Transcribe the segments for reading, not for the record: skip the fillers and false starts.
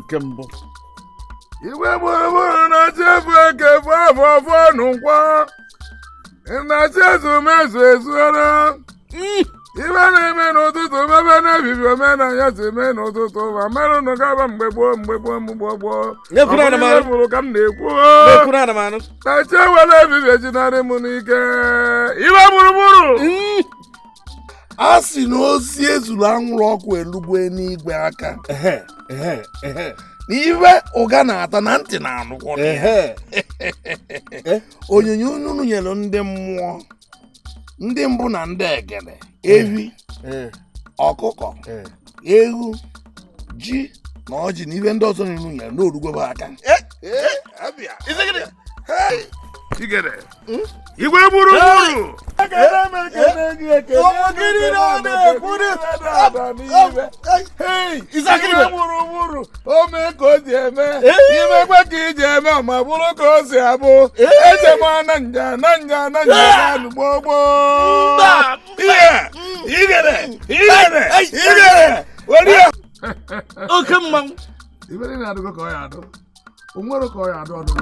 Kembo. Iwe buru na chefu ke fafo nunkwa. Na chezu mezu ezuara. Iwe na eme n'ụtụtụ mebe na bibi omena ya si eme n'ụtụtụ ma merụ nụ gaba mgbe gboo. Nekwuna na manu. Buru ka m na-ekwu. Nekwuna na manu. Na chewele bibi ejinarị m n'ike. Iwe buru. A sị na ozi ezuru anwụrụ ọkụ elugbe n'igwe aka. N'iwe ụga na-ata na ntị na-anụkwọ ya. Onyonyo unu nyere ndị mmụọ, ndị mbụ na ndị egede, ewi, ọkụkọ, ewu, ji na ọjị na iwe ndị ọzọ unu nyere n'orugwebe aka. Igede. Igwe buru. Ome ka o si eme imekwe ka iji eme ma bụrụ ka o si abụ echema na nja gbogbo igere oke mmanwụ ibere na-adụgo ka ọ ya adụ o nwere ka ọ ya adụ ọdụ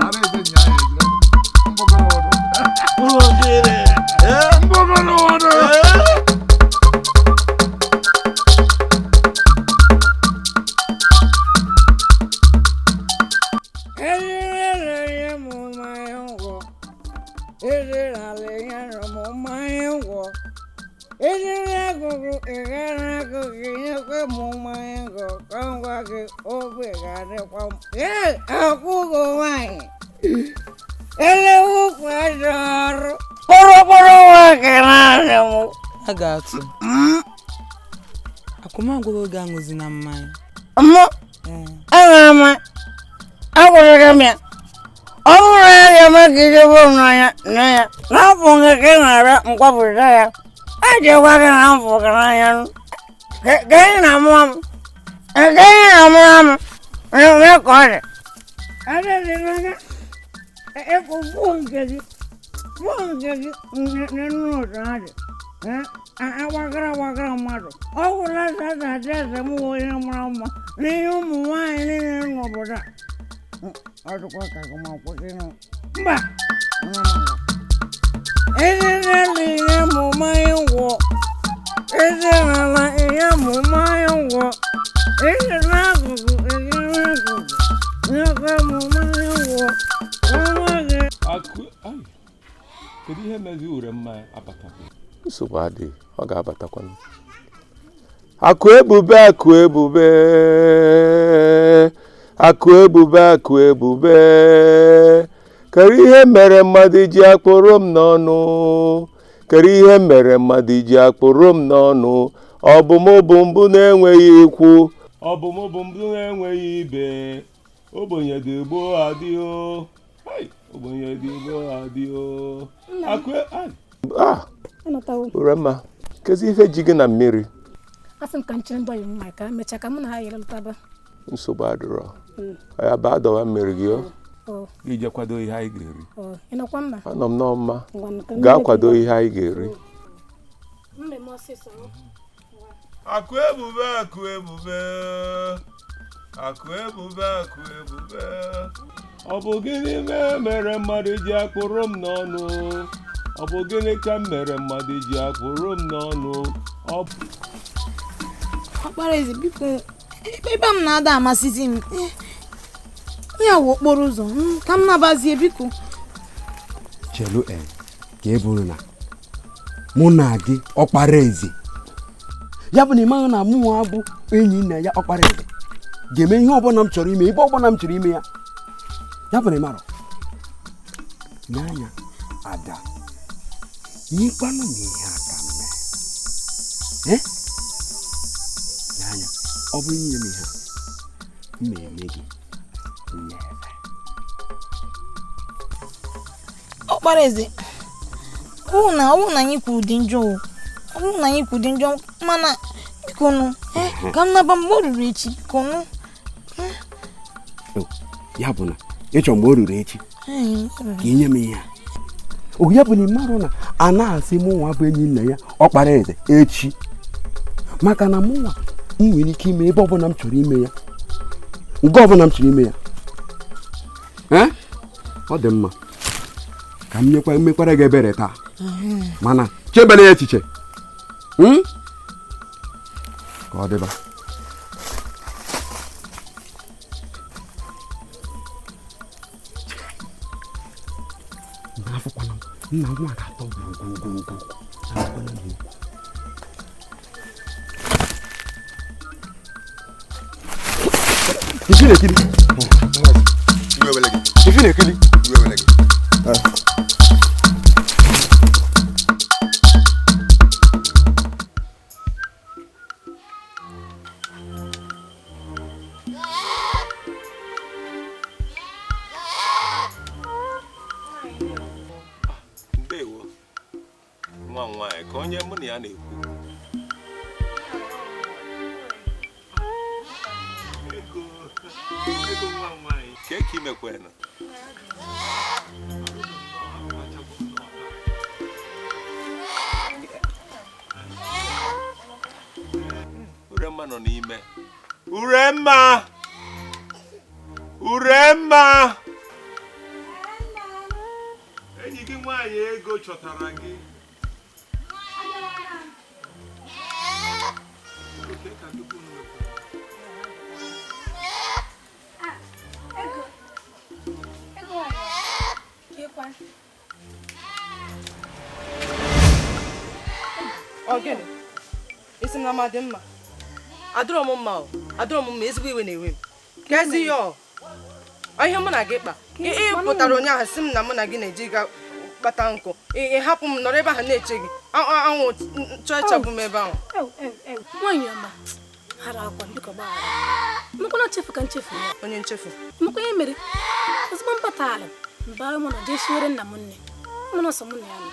ara eze nya ya eze mbogo Agatu. Akuma go ganguzi na mmanya. Amma. Ama. Agora gamia. Ora ya magije bona ya. Na funga kenara nkwabuza ya. Aje kwa na mfuka ya. Gaina mwa. Gaina mwa. Ne kore. Ada dinga. Ko funga. Funga ne no rade. Wakara mado. Oh, that's a more mama. Leo, wine, no brother. I don't want to come out with you. Bah! Isn't it my own war? Isn't it my own war? abata. Nsogbu adịghị, ọ ga-abatakwanụ. Akụ ebube, akụ ebube, akụ ebube, akụ ebube. Kere ihe mere mmadụ ji akpụrụ m n'ọnụ. Kere ihe mere mmadụ ji akpụrụ m n'ọnụ. Ọ bụ m bụ mbụ na-enweghị ikwu. Ọ bụ m bụ mbụ na-enweghị ibe. Ogbenye dị Igbo adịghị. Ogbenye dị Igbo adịghị. Akụ Uremma, kezi ife ji gị na mmiri? Afọ m ka nchere ndị ọyị mma ka mechaa ka mụ na ha yere lụtaba. Nsogbu adịrọ. Ya baa dọwa mmiri gị o. Gị je kwado ihe anyị ga-eri. Ị nọkwa mma? Anọ m n'ọmma. Gaa kwado ihe anyị ga-eri. Akụ ebube, akụ ebube, akụ ebube, akụ ebube. Ọ bụ gịnị mere mmadụ ji akpụrụ m n'ọnụ? Ọ bụ gịnị ka m mere mmadụ ji akpụrụ m n'ọnụ? Ọkpara eze biko ebe m na-ada amasịzi m. Ya wụ okporo ụzọ ka m nabazie biko. Chelu ka e bụrụ na mụ na gị ọkpara eze. Ya bụ na ịmaghị na mụnwa bụ enyi nna ya ọkpara eze ga-eme ihe ọbụla m chọrọ ime ebe ọbụla m chọrọ ime ya. Ya bụ na ịmara n'anya ada nyekwanụ m ihe aka mee. N'anya ọ bụrụ nye m ihe a m eme gị Ọkpara eze ọwụ na anyị kwuru dị njọ ọwụ na anyị kwuru dị njọ mana biko nụ ka m naba mgbe o ruru echi konụ. Ya bụ na ịchọ mgbe o ruru echi ka inye m ihe a. O ya bụ na ịmarụ na a na-asị mụnwa bụ enyi nna ya ọkpara eze echi maka na mụnwa m nwere ike ime ebe ọbụla m chọrọ ime ya nke ọbụla m chọrọ ime ya. Ọ dị mma ka m mekwara gị ebere taa mana chebere ya echiche ka ọ dịba. Nna nwa ga-atọ gwugwugwu. Ifi na-ekili. Ifi na-ekili. Nwa nwaanyị ka onye mụ na ya na-ekwu. Ego nwa nwaanyị. Ka imekwena. Uremma nọ n'ime. Uremma! Uremma! Enyi gị nwaanyị ego chọtara gị. Ogene, isi na ma dị mma. Adọrọ m mma o, adọrọ m mma ezigbo iwe na-ewe m. Kezi yo. Ihe mụ na gị kpa. Ị pụtara ụnyaahụ sị m na mụ na gị na-eji ga kpata nkụ. Ị hapụ m nọrọ ebe ahụ na-eche gị. Anwụ chọọ ịchagbu m ebe ahụ. Nwanyị ọma hara akwa biko gbaghara. Mekwana chefu ka nchefu ya. Onye nchefu. Mekwa ihe mere. Ozugbo m batara mba mụ na je shiwere nna m nne. Mụ na ọsọ mụ na ya nọ.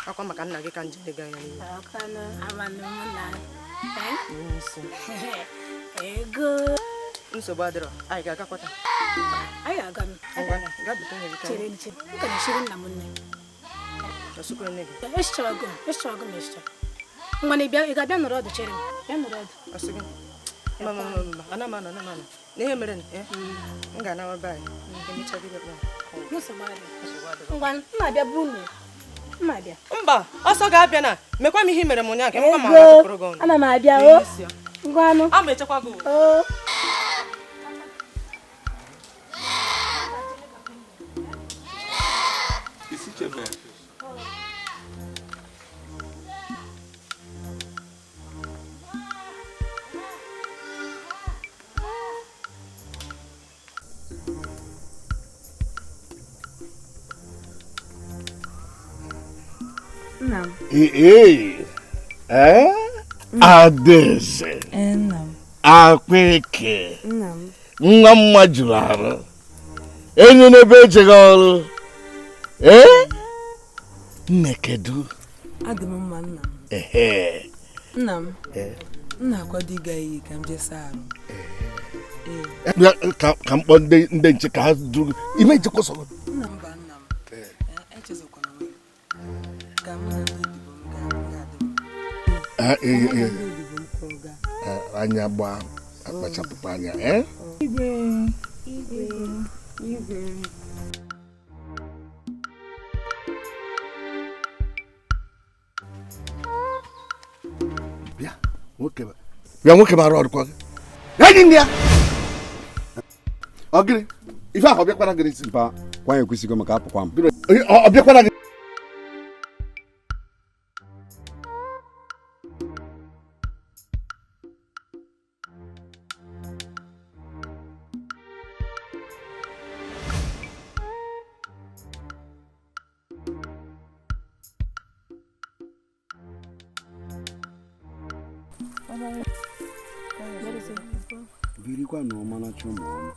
Akwa maka nna gị ka njide gị anya n'ihu. Akana amanụ mụ na ego. Nsogbu adịrọ, anyị ga-agakwata. Anyị ga-aga m. Gaa bute nne gị ka chere nche. M ka na-eshiri nna m nne. Ọsụkwuru nne gị. Echicharago m echicha. Ngwa na ị ga-abịa nọrọ ọdụ chere m. Bịa nọrọ ọdụ. Ọsụ gị. Mama, ana m anọ. N'ihe mere m ga-anawa be anyị. Emecha gị bịa. Nsogbu adịrọ. Ngwa na-abịa bụ unu. Mba, ọsọ ga-abịa na mekwa m ihe mere m ụnyaahụ ka emekwa m ahapụrụ gị ọnụ. Ana m abịa o. Ngwanụ. A ma echekwa gị. Isi chebe. Adaeze. Akweke. Nwa mma jụrụ arụ. Enyi n'ebe ejeghị ọrụ. Nne kedu? Adị m mma nna m. Nna m. Nna akwado ịga iyi ka m jee saa arụ. Ka m kpọọ ndị nche ka ha duru ime njikọ sọrọ. Nna m ba nna m. Echezọkwana m. Ka m na ndị Igbo m ga-adị. Anya gbaa akpachapụ anya. Igwe. Bịa nwoke mara ọrụ kwa gị. Enyi ndị ya. Ọ gịnị? Ife ahụ ọbịakwara gị n'isi. Mpa, kwanye ekwesịgo maka apụkwa m. Ọbịakwara gị. Birikwa na ọmaracha ụmụọma.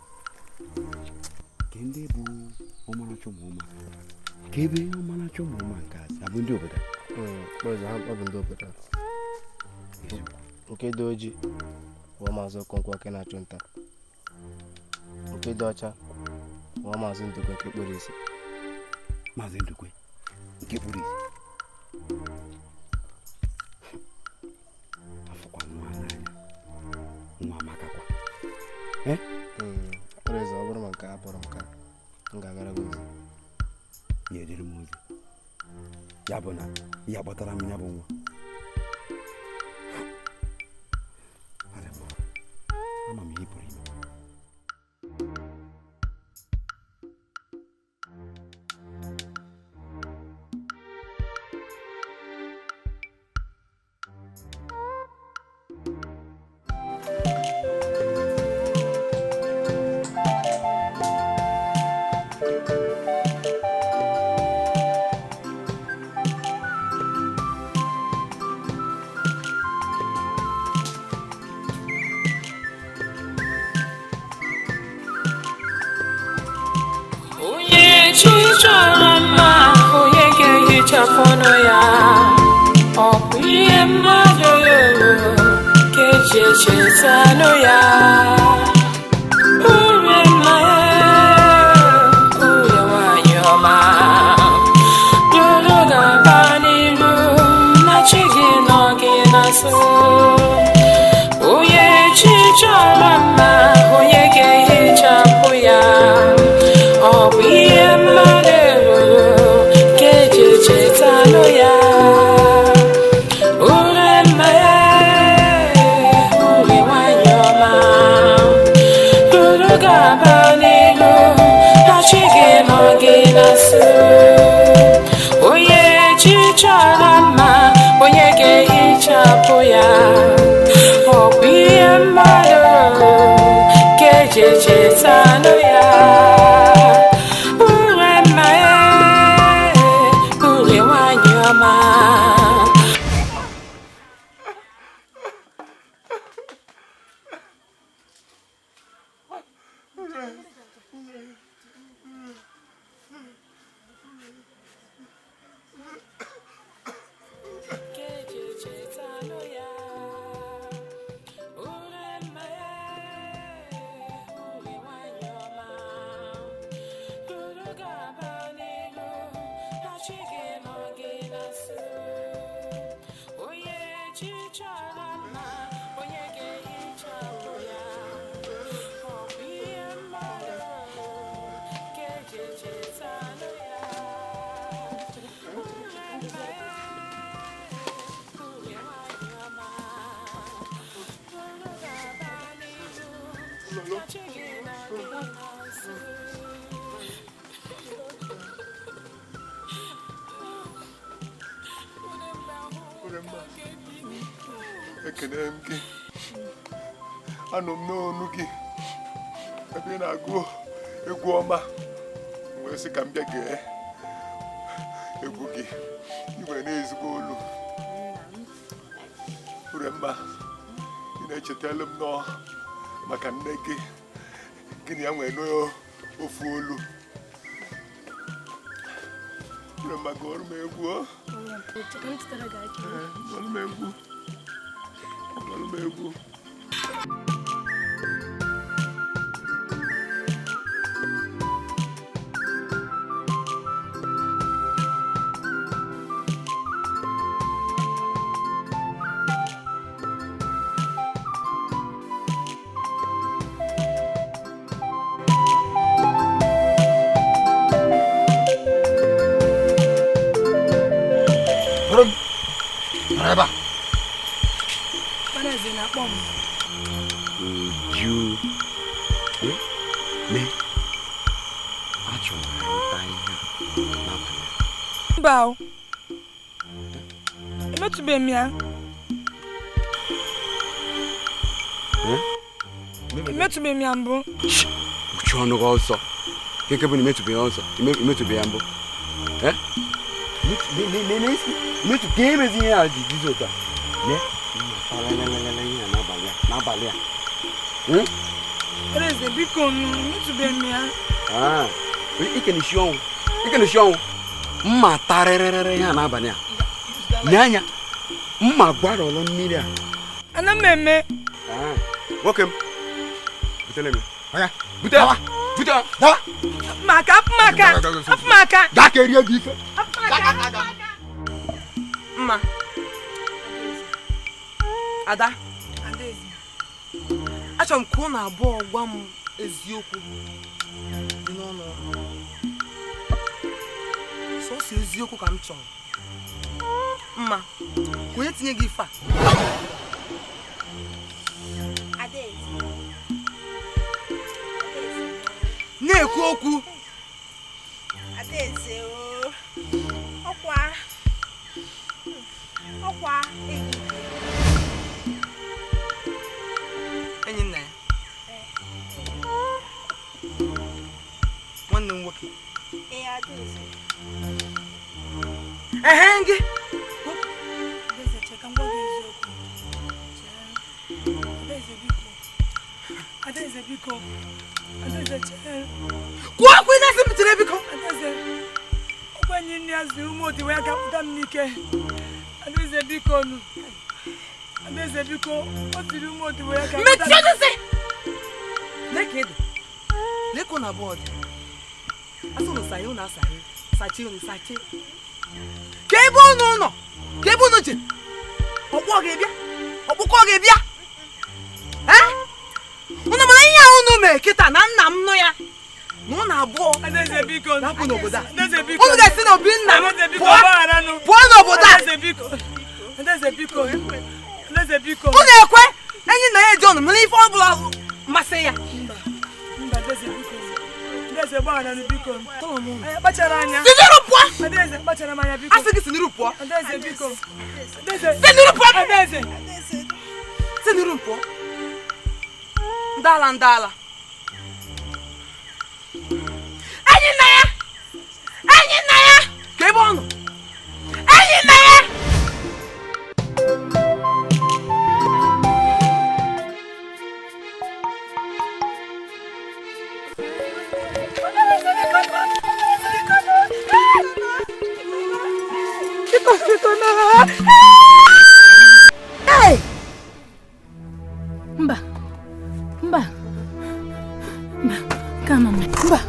Ke ndị bụ ọmaracha ụmụọma? Ka ebe ọmaracha ụmụọma nke abụ ndị obodo? Ọ bụ ndị obodo. Nke dị ojii bụ Maazị Okonkwo nke na-achụ nta. Nke dị ọcha bụ Maazị Ndukwe nke kpụrụ isi. Maazị Ndukwe nke kpụrụ isi. Afọkwa nwa n'anya. Nwa makakwa. Eze ọ bụrụ ma nke a kpọrọ m ka m ga-agara gị ozi. Ya edere m ozi. Ya bụ na ya kpọtara m ya bụ nwa. Ama m ihe pụrụ ime. Ekene m gị. Anọ m n'onu gị. Ebe ị na-agụ egwu ọma. Wee sị ka m bịa gee egwu gị. Ị nwere ezigbo olu Uremma ị na-echetala m nọ maka nne gị gịnị ya nwere ofu olu Uremma gụọrọ m egwu gụọrọ m egwu Eba. Mana zina pom. Uju. Me. Acho na ihe n'abalị. Bao. Emetube m ya. Emetube m ya mbụ. Uchu ọnụ gị ọsọ. Keke bụ na emetube ya ọsọ. Emetube ya mbụ. Metu game is here di dizota. Ne? Ya n'abalị a. Eze biko emetube m ya. Ah. Ike ni shion. Mma tarerere ya n'abalị a. Nyanya. Mma gwara ọlọ mmiri a. Ana mmemme. Ah. Nwoke m. Butele m. Aya. Butewa. Dawa. Maka. Gaa ka erie gị ife. Mma. Ada. Achọrọ m ka unu abụọ gwa m eziokwu dị n'ọnụ. Sọsọ eziokwu ka m chọrọ. Mma, ka onye tinye gị ife a? Na-ekwu okwu. Adaeze ọkwa enyi nna ya. Nwanne m nwoke. Adaeze. Gị. Adaeze cheka ngwa gị eziokwu. Adaeze biko. Adaeze chere. Kwuo okwu ị na-asị m chere biko. Adaeze. Ogbenye nne ya ziri ụmụ odiwe ya ga-apụta m n'ike. Adaeze biko nụ. Adaeze biko, o tiri ụmụ odiwe ya ga-apụta m n'ike. Mechie isi! Lekede. Leko na bọọdụ. Asụ unu saghị unu asaghị. Sachi unu sachi. Ka ebe unu nọ. Ka ebe unu je. Ọkpụkọ gị bịa. Unu mara ihe ahụ unu mee kịta na nna m nụ ya. Na unu abụọ. Adaeze biko. Napụ n'obodo a. Adaeze biko. Unu ga-esi n'obi nna m. Pụọ n'obodo a. Adaeze biko. Unu ekwe enyi nna ya eji ọnụ mere ife ọ bụla masị ya. Mba, Adaeze biko. Adaeze gbaghara biko. Kpachara anya. Siniru pụọ. Adaeze kpachara m anya biko. Asị gị siniru pụọ. Adaeze biko. Siniru pụọ. Adaeze. Siniru pụọ. Ndala. Enyi nna ya. Ka ebe ọ nọ. Enyi nna ya. Mba, kama mba.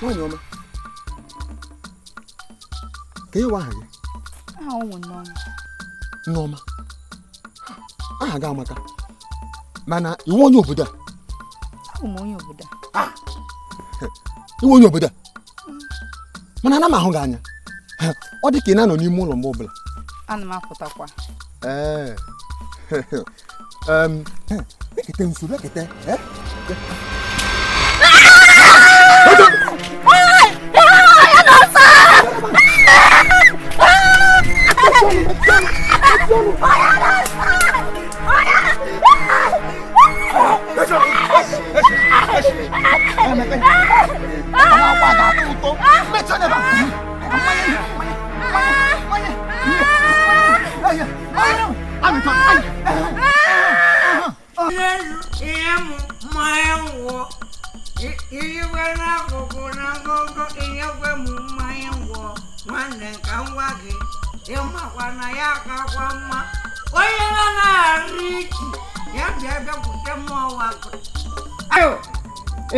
Nwanyị ọma. Ka ịwa aha gị? Aha ụmụ Nneọma. Nneọma. Aha gị amaka. Mana iwe onye obodo a? Abụ m onye obodo a. Iwe onye obodo a? Mana ana m ahụ gị anya. Ọ dị ka ị na-anọ n'ime ụlọ mgbe ọbụla. Ana m apụtakwa. Bekete nso, bekete.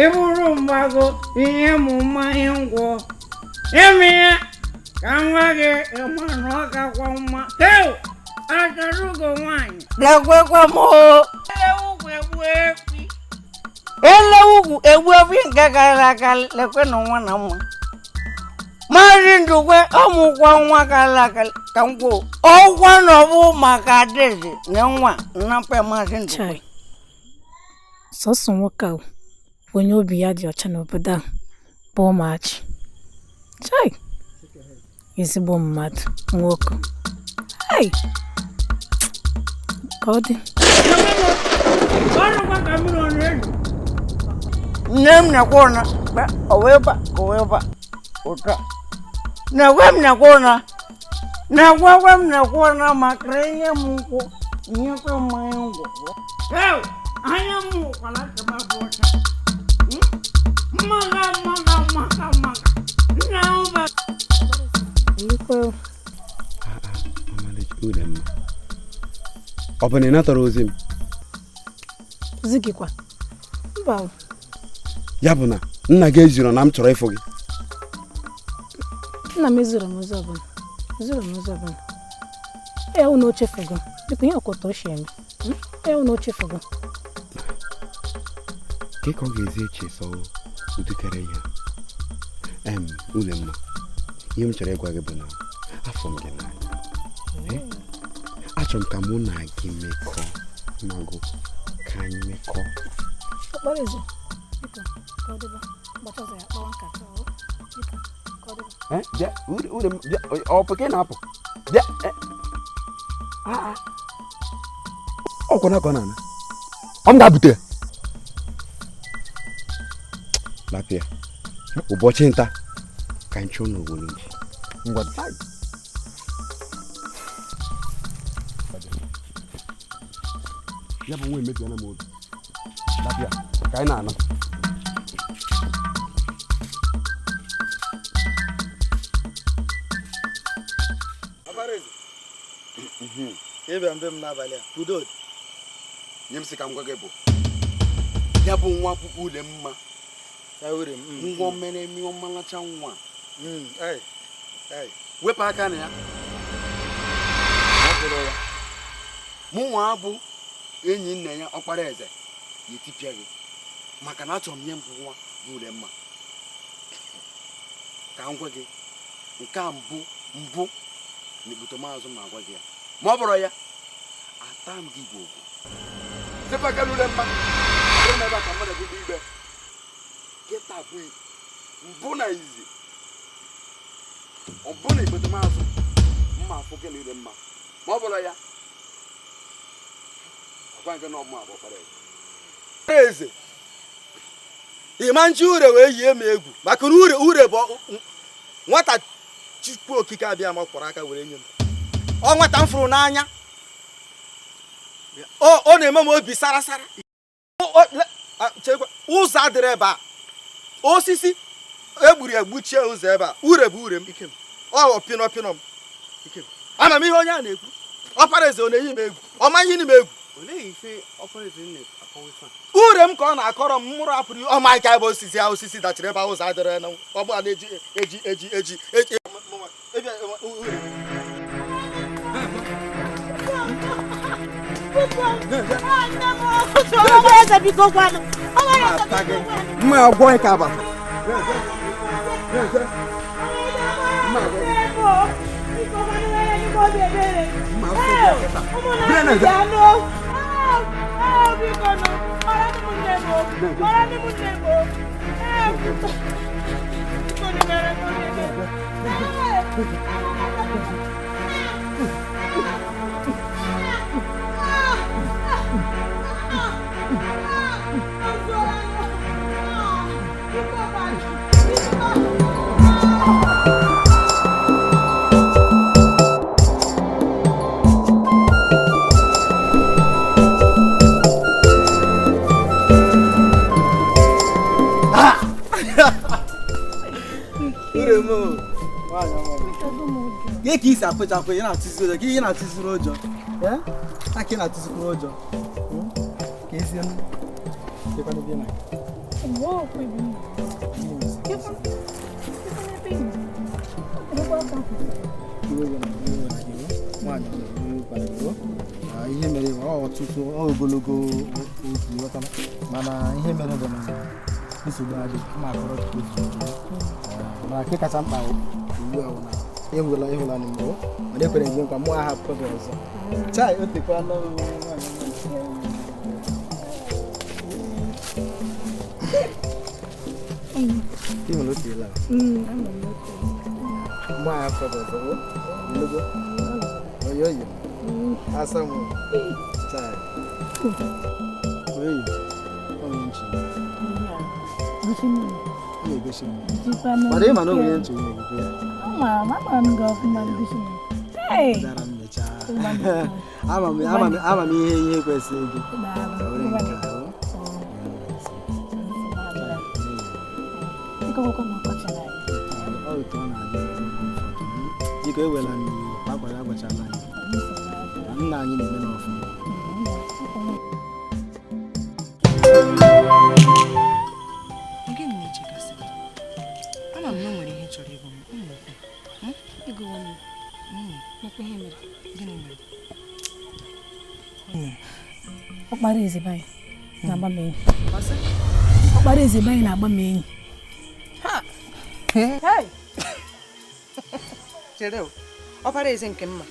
Iburu mbago ihe mmanya ngwọ eme ka nwa gị ịma ka kwa mma teo atarugo nwanyị lekwekwe m eleugwu egbu efi nke gara aga lekwe na nwa na mma maazị ndukwe ọmụkwa nwa gara aga ka m kwuo ọgwa na ọbụ maka adaeze na nwa nnapa maazị ndukwe sọsọ nwoke ahụ onye obi ya dị ọcha n'obodo ahụ bụ Achi. Chai, ezigbo mmadụ nwoke. Hai, ka ọ dị. Nne m na-ekwu na oweba ụta na-egwe m na-ekwu na na-agwagwa m na-ekwu na maka ihe m nkwụ nyekwe mmanya ngwọ anya m hụkwara ka m abụ ọcha mmaga nna ụba ọ bụ na ị natara ozi m? Ozi gị kwa? Mba. Ya bụ na nna gị eziro na m chọrọ ịfụ gị. Nna m eziro m ozi ọbụla. Ee, unu ochefugo. Dịka ihe ọkọtọ ochie eme. Ee, unu ochefugo. Ka ọ ga-ezi eche sọ udikere ihe. Ule mma. Ihe m chọrọ ịgwa gị bụ na afọ m gị n'anya. Achọrọ m ka mụ na gị mekọọ magụ ka anyị mekọọ. Okporo eze. Biko, ka ọ dịba. Gbachọzọ ya kpawa nkata. Biko, ka ọ dịba. Ule m, ọ pụ ka ị na-apụ. Bịa. Ọkwa na-akọ na-ana. Ọ m ga-abute. Lapịa. Ụbọchị nta ka nchọ n'obodo nji. Ngwa ya bụ nwa emebiela m obi. Lapịa ka anyị na-ana. Ịbịa mbe m n'abalị a udo nye m sị ka m gwa gị bụ ya bụ nwa akwụkwọ ule mma ngwa mere emi ọmalacha nwa wepụ aka na ya ọ bụrụ ya mụ nwa bụ enyi nna ya ọkpara eze ya etipịa gị maka na achọrọ m nye mbụ nwa bụ ule mma ka m gwa gị nke a mbụ na ebute maazụ ma agwa gị ya ma ọ bụrụ ya ata m gị igwe ogwu zepakala ule mma bụrụ na ebe a ka mmadụ bụ igbe kịta bụ mbụ na izi ọ bụ na ebute maazụ mma afụ gị na ule mma ma ọ bụrụ ya ọgwa nke na ọmụ abụ ọkpara eze ịma nchi ure wee yie m egwu maka na ure bụ nwata chukwu okike abịa ma kpọrọ aka were nye m ọ nwata m fụrụ n'anya ọ na-eme m obi sarasara ụzọ adịrị ebe a osisi egburu egbuchie ụzọ ebe a ure bụ ure m ọ pịnọ m ama m ihe onye a na-ekwu ọkpara eze ọ na-eyi m egwu ọ ma ihe m egwu ure m ka ọ na-akọrọ m mụrụ apụrụ ọma ka ebe osisi dachiri ebe ụzọ adịrị na ọgbụ a na-eji mma agwọ ka aba Ke ka isi apụchapụ ị na-atụzi ụjọ, ka ihe na-atụziri ụjọ. Aka ị na-atụzikwa ụjọ. Ka ezie m. Kekwanụ bịa na. Ihe mere ọtụtụ ogologo okwu mana ihe mere bụ na nsogbu adịghị ma akọrọ mana nke kacha mkpa ugbu a bụ na ịhụla na mbụ mana ekwere gị nkwa mụ ahapụ gị ọzọ chai o tekwa ịhụla otu ịla mụ ahapụ gị ọzọ nlogo oyo oyo asamu chai oyo onye nchi mana ịma na onwe ntụ onye egwukwe ya ama m ihe kwesịrị gị biko ewela agbara agbachala anyị nna anyị na-eme n'ọfụma ama m na o nwere ihe chọrọ ịgwa m ọkpara ezebe anyị na-agba m enyi ọkpara ezebe anyị na-agba m enyi chere ọkpara eze nke mma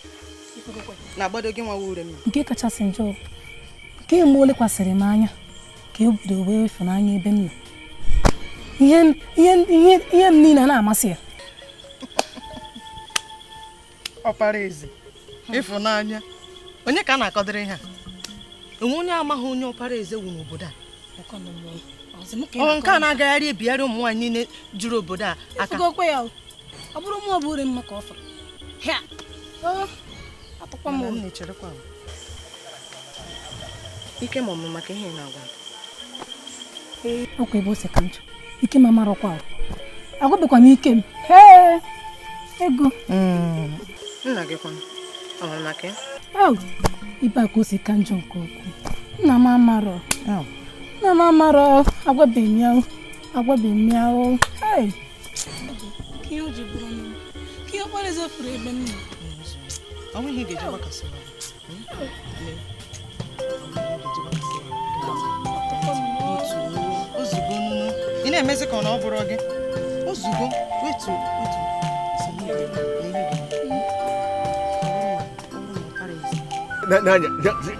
na-agbado gị nwa ure m nke kachasị njọ nke mgbe o lekwasịrị m anya ka e bido wee ịfụnanya ebe m nọ ihe m niile na-amasị ya ọkpara eze ịfụnanya onye ka a na-akọdịrị ihe a enwe onye amaghị onye ọkpara eze wu n'obodo a nke a na-agagharị ebigharị ụmụ nwaanyị niile juru obodo a aka ọ bụrụ mụ ọ bụ ure mma ka ọ fọrọ atụkwa m na-echerekwa ike ma ọmụmụ maka ihe na-agwa ọkwa ebe o si ka njọ ike ma marọkwa agwabekwa m ike m ego nna gị kwa ọmụmụ maka ibe ka o si ka njọ nke ukwuu nna m amarọ agwabeghị m ya ihe o ji bụrụ m ka ihe ọkpara eze furu ebe m nọ ọ nweghị ga-eji gbakasị ozugbo nunu ị na-emezi ka ọ na ọ bụrụ gị ozugbo wetu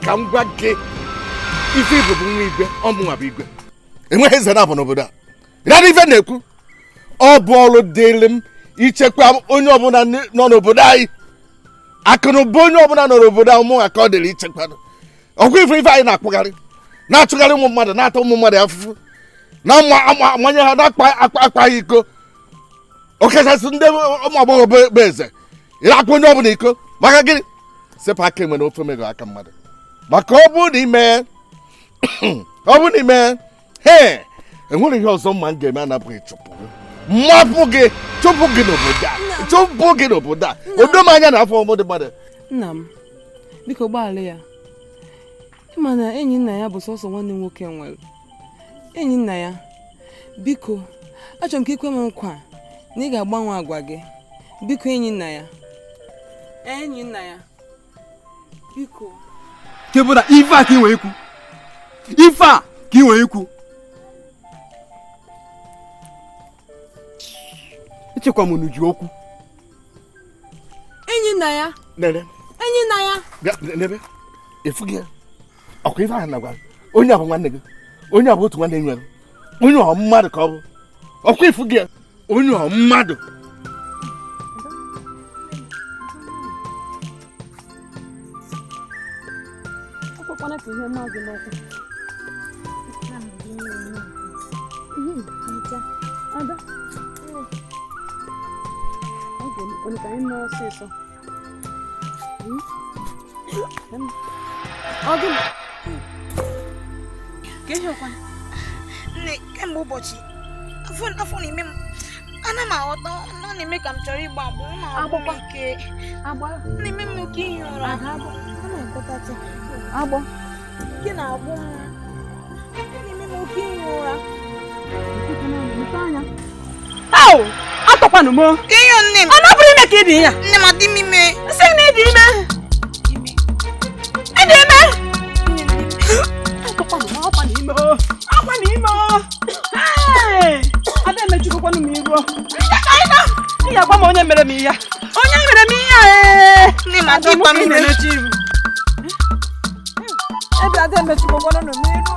ka m gwa gị ife igwe bụ nwa igwe ọ bụ nwa bụ igwe enweghị eze na-abụ n'obodo a ịnara ife na-ekwu ọ bụ ọrụ dịrị m ichekwa onye ọbụla nọ n'obodo anyị akụnụba onye ọbụla nọ n'obodo ahụ mụnwa ka ọ dịrị ichekwa ọgwụ ife anyị na-akpụgharị na-achụgharị ụmụ mmadụ na-ata ụmụ mmadụ afụfụ na-amanye ha na-akpa ha iko okachasị ndị ụmụ agbọghọ bụ eze ịna-akpa onye ọbụla iko maka gịnị sepụ aka enwe na ofe megụ aka mmadụ maka ọ bụrụ na ime enwere ihe ọzọ mma m ga-eme anabụghị mmapụ gị chụpụ gị n'obodo a odo m anya na afọ ọmụdị mmadụ. Nna m biko gbaghara ya ịma na enyi nna ya bụ sọsọ nwanne nwoke nwere enyi nna ya biko achọrọ m ka ikwe m nkwa na ị ga-agbanwe agwa gị biko enyi nna ya biko kebụra ife a ka ị nwere ikwu echekwa m n'uju okwu enyi nna ya nebe efu gị ọkwa ife ahụ na-agwa onye abụ nwanne gị onye abụ otu nwanne nwere onye ọ mmadụ ka ọ bụ ọkwa ifu gị onye ọ mmadụ nne kemgbe ụbọchị afọ n'ime m ana m aghọta na ọ na-eme ka m chọrọ ịgba agbụ na-agba ike na-eme m oke ihi ụra agbọ ike na-agbụ m na-eme m oke ihi ụra atọkwanụ m ka ihe nne m ọ na-abụrụ ime ka ị dị ya nne m adị m ime nsị na ịdị ime ịdị ime akwa n'ime ada emechukwanụ m iru ị ga-agwa m onye mere m ihe nne m adị ịgba m ime ebe ada emechukwanụ m iru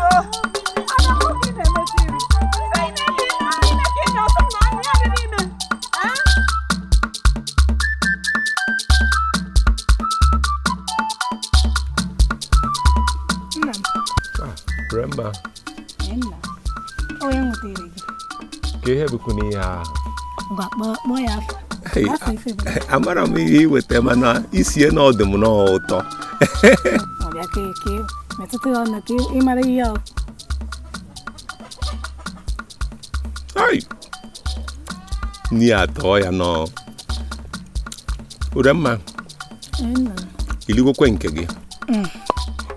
Remember? Onye nwutere gị. Ka ihe bụkwa n'ihe ahụ. Kpọọ ya afọ. Amara m ihe iweta mana isie na ọdụ m n'ụtọ. Ọ bịa ka metụta ya ọnụ ka ị mara ihe ọ. Ni atọ ya nọ. Uremma. Iligokwe nke gị.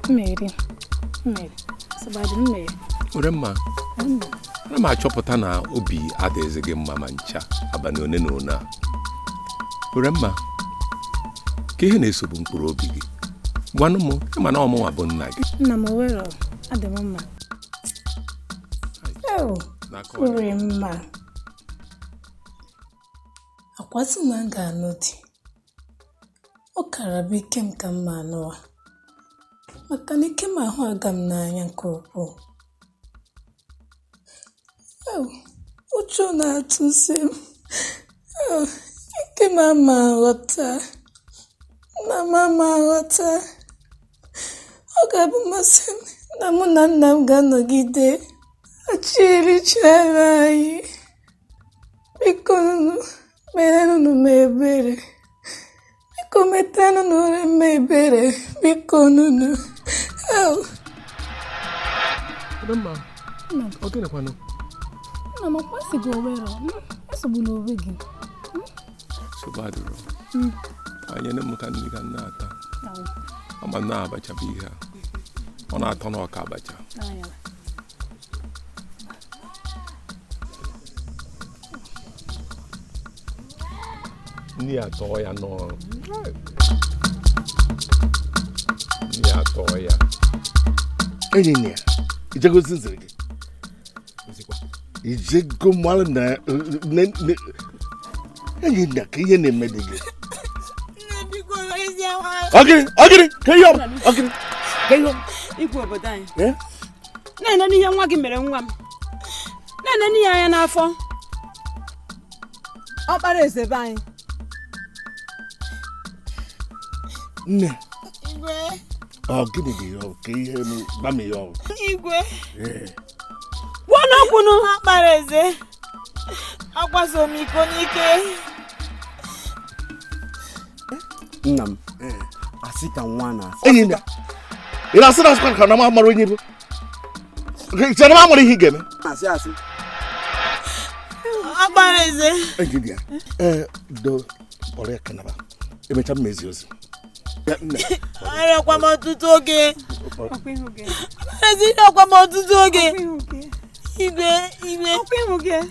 Mmeri. Uremma. Ana m achọpụta na obi adịghịzị gị mma ma ncha abalị one na one a. Uremma, ka ihe na-esobu mkpụrụ obi gị? Gwanụ m, ịma na ọmụnwa bụ nna gị. Nna m were adị m mma. Uremma. Akwasị na m ga-anụ di. Ọ kara bụ ike m ka mma anụwa. Maka na ike m ahụ aga m n'anya nke ukwuu. Uchu na-atụsi m. Ike m ama aghọta. Nna m ama aghọta. Ọ ga-abụ mmasị m na mụ na nna m ga-anọgide. Achi erichara anyị. Biko nunu, merenụ m ebere. Biko metanụ n'ụlọ m ebere. Biko nunu. Uremma, ọ gịnịkwanụ? Nna m akwasịghị owere. Esogbula onwe gị. Nsogbu adịrọ. Anyị na m ka nri ka nna ata. Ama nna abacha bụ ihe a. Ọ na-atọ n'ọka abacha. Nri atọ ya nọ. Nri atọ ya. Enyi ya, ijegozi nzere gị. Ijego mmalụ na enyi ya ka ihe na-eme dị gị. Ọgịrị, ka ihe ọrụ. Ikwu obodo anyị. Na-ene n'ihe nwa gị mere nwa m. Na-ene n'ihe anya n'afọ. Ọkpara eze be anyị. Nne. Ọ gịnị dị ya ka ihe gba m ya ọrụ. Igwe. Kwụnụ. Ọkpara eze. Akwaso m iko n'ike. Nna m. Asị ka nwa na-asị. Enyi ya. Ị na-asị na asịkwa ka na m amara onye bụ. Chere m amara ihe ị ga-eme. Asị. Ọkpara eze. Enyi ya. Do kpọrọ ya kanaba. Emecha m mezi ozi. Arịakwa m ọtụtụ oge. Ezi ọkwa m ọtụtụ oge. Igwe.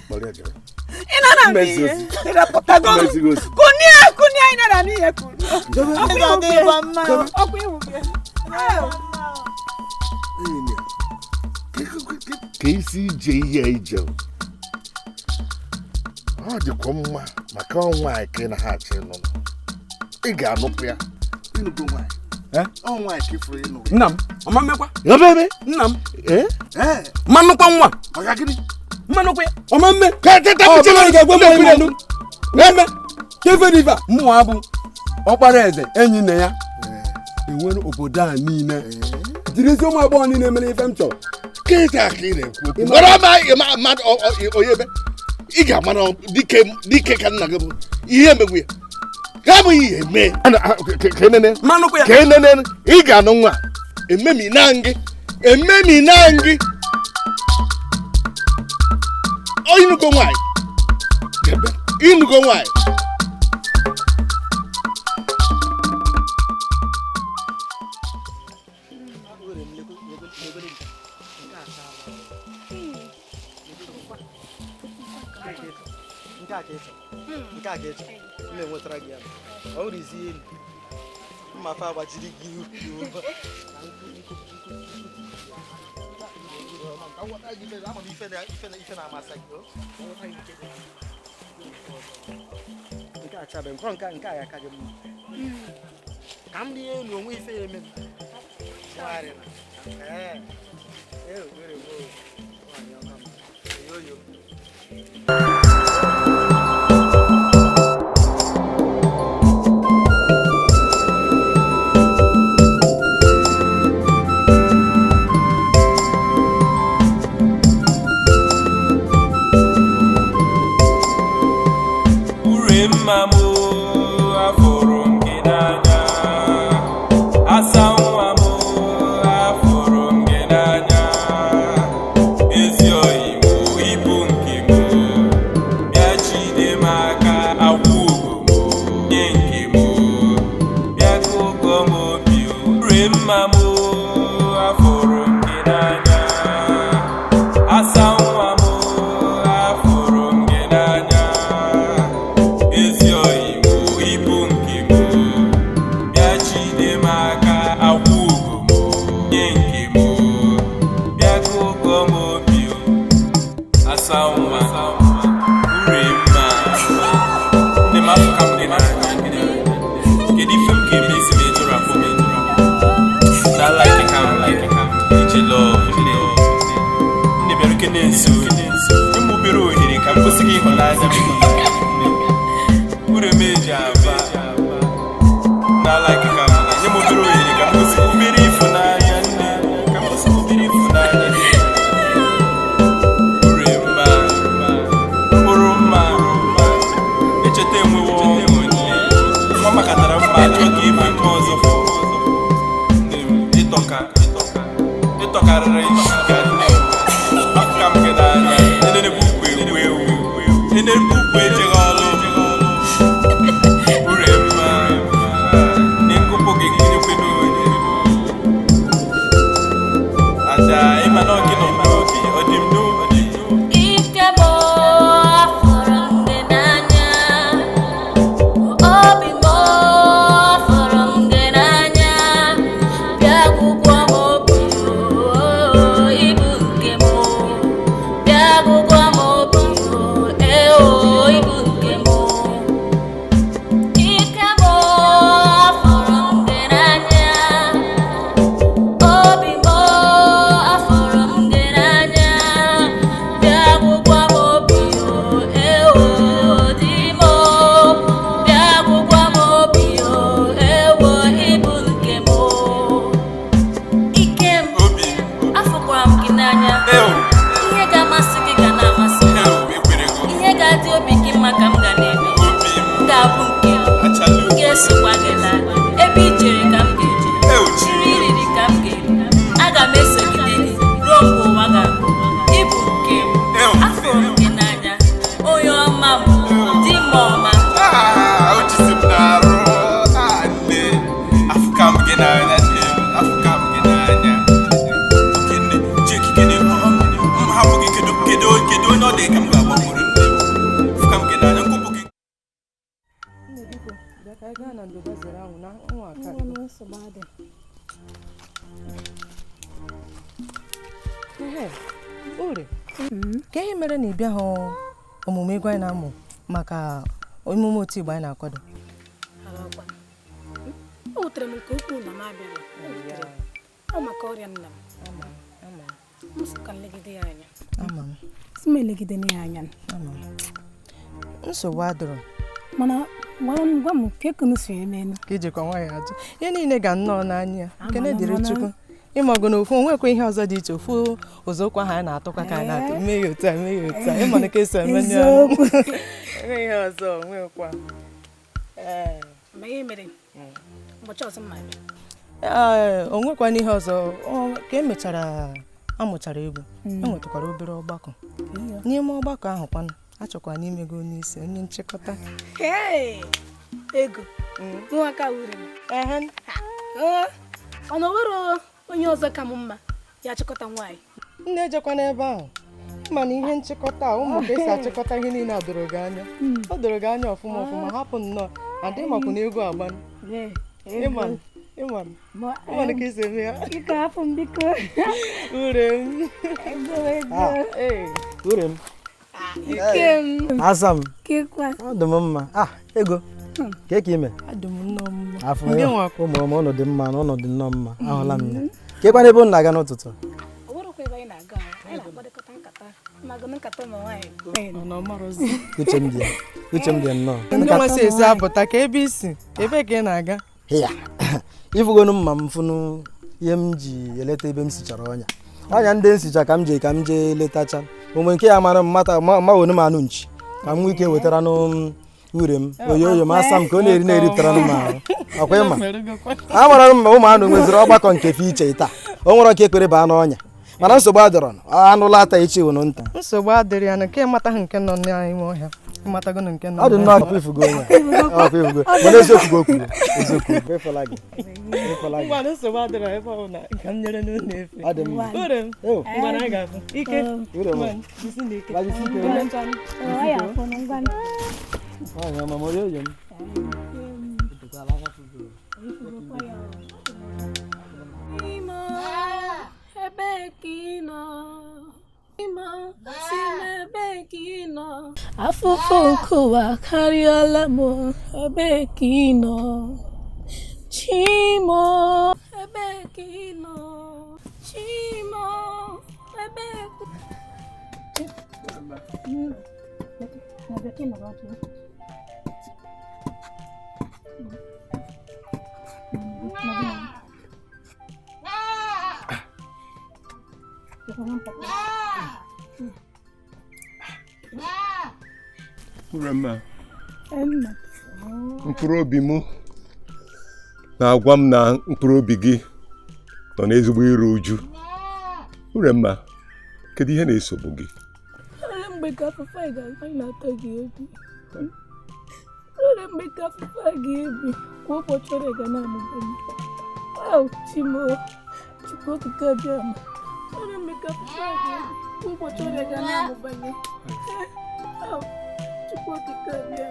Kpọrọ ya gara. Ị na-ana Mezi n'ihe. ozi. Mezi ozi. Kunia ị na-ana n'ihe kwuru. Ọkwa ihu gị. Ka isi ije ihe ije ọ dịkwa mma maka ọnwa anyị ka ị na ha achị nọ ị ga-anụpụ ya ịnụgo nwaanyị ọnwa anyị ka ifuru ịnụ Nna m, ọma mmekwa? Ya bebe Nna m. Mmanụkwa nwa. Maka gịnị? Mmanụkwa ya. Ọma mme. Ka teta m chere ga-egwe m okwu n'elu. Eme. Keveriva. Mmụọ abụ ọkpara eze enyi nne ya. Enwere obodo a niile. Jirizie ụmụ agbọghọ niile mere ife m chọrọ. Kịta ka ị na-ekwu okwu. Gbara mmadụ onye ebe ị ga-amara dike ka nna gị bụ ihe emegbu ya. Ka bụ ihe eme. Ka enene. Mmanụkwa ya. Ka enene ị ga-anụ nwa. Ememina gị. Onye nnukwu nwaanyị. Inugo nwanyị. Nke a ga-eche na-enwetara gị ya ọ bụrụ izi elu mma afọ agbajiri gị ihu ife na-amasị gị nke a chabe mkpọrọ nke a ya ka gị mma ka m rie elu onwe ife ya eme ka ihe mere na ịbịa hụ omume ego anyị na-amụ maka emume otu Igbo anyị na-akwado. O wutere m nke ukwuu na m abịaghị. Ọ maka ọrịa nna m. M sị ka nlegide ya anya. Si m elegide ya anya. Nsogbu adịrọ. Mana gwa m ka ekunu si emenu. Ka ijekwa nwaanyị ajụ. Ihe niile ga nnọọ n'anya. Kene dịrị Chukwu. Ịmọgụ na ofu onwekwa ihe ọzọ dị iche ofu ụzọkwa ha na-atụkwa ka na-atụ mee ya otu a mee ya otu a ịmọ na ka esi eme ndị ọrụ enwe ihe ọzọ onwekwa ma ihe mere ụbọchị ọzọ mma onwekwa n'ihe ọzọ ka emechara amụchara egwu enwetakwara obere ọgbakọ n'ime ọgbakọ ahụ kwanụ achọkwa n'ime gị onye isi onye nchịkọta. Ego nwaka wuru ọ na nwere onye ọzọ ka m mma ya chịkọta nwaanyị. Nne ejekwa n'ebe ahụ mana ihe nchịkọta ụmụ ka esi achịkọta ihe niile adoro gị anya ọ doro gị anya ọfụma hapụ nnọọ adị makwa na ego agba ịmanụ ka isi eme ya biko hapụ m biko ure m asa m ọ dị m mma ego ka ime adị m nnọọ mma afọ ya ụmụ ọma ụnụ dị mma na ụnụ dị nnọọ mma ahụla m ya ka ịkwana ebe ụnụ na-aga n'ụtụtụ uche m dị nnọọ ndị nwesị esi apụta ka ebe isi ebe ka ị na-aga ya ifugonu mma m fụnụ ihe m ji eleta ebe m sichara ọnya ndị nsicha ka m jee letacha onwe nke ya mara mawonu m anụ nchi ka m nwee ike wetara ure m oyoyo m asa m ka ọ na-eripụtara m ahụ ọkwa ịma amara m ma ụmụ anụ nweziri ọgbakọ nke fe iche taa o nwere ọka ekpere baa n'ọnya mana nsogbu adịrọ anụla ata iche wụnụ nta nsogbu adịrị ya na nke ịmataghị nke nọ n'ime ọhịa ịmatago nke nọ ọ dị nnọọ akụkọ ifugo onye mana eziokwu gị okwu eziokwu efela gị ngwana nsogbu adịrọ ebe ọ na ka m nyere n'ụlọ efe ọ dị mma ure m ngwana a ga-afụ ike jisi n'ike afụfụ nke ụwa karịala m ebe ka ị nọ Chimo ebe ka ị nọ Chimo ebe Uremma, mkpụrụ obi m na-agwa m na mkpụrụ obi gị nọ n'ezigbo iru uju. Uremma, kedu ihe na-esogbu gị? mgbe ka afụfa na-atọ gị ebi mgbe ka afụfa gị ebi kwa ụbọchị ọrịa ga na-amụba m Chimo Chukwu okike abịa ma mgbe ka afụfa gị ebi kwa ụbọchị ọrịa ga na-amụba m Chukwu okike abịa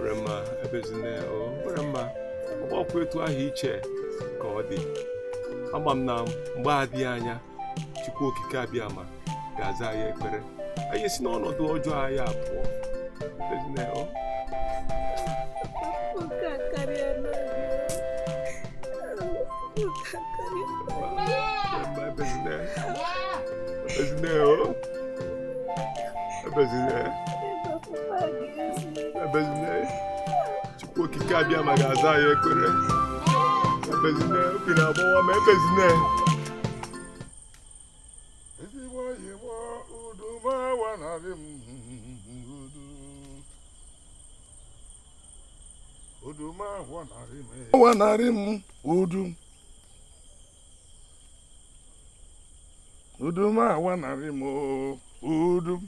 Uremma, ebezina Uremma, ọgbakwa etu ahụ iche ka ọ dị. Ama m na mgbe adịghị anya Chukwu okike abịa ma ga-aza anyị ekpere anyị si n'ọnọdụ ọjọọ anyị abụọ. Ebezina Chukwu okike abịa ma ga-aza anyị ekpere. Ebezina obi na-agbawa ma ebezina wanarị m udum awanarị m udum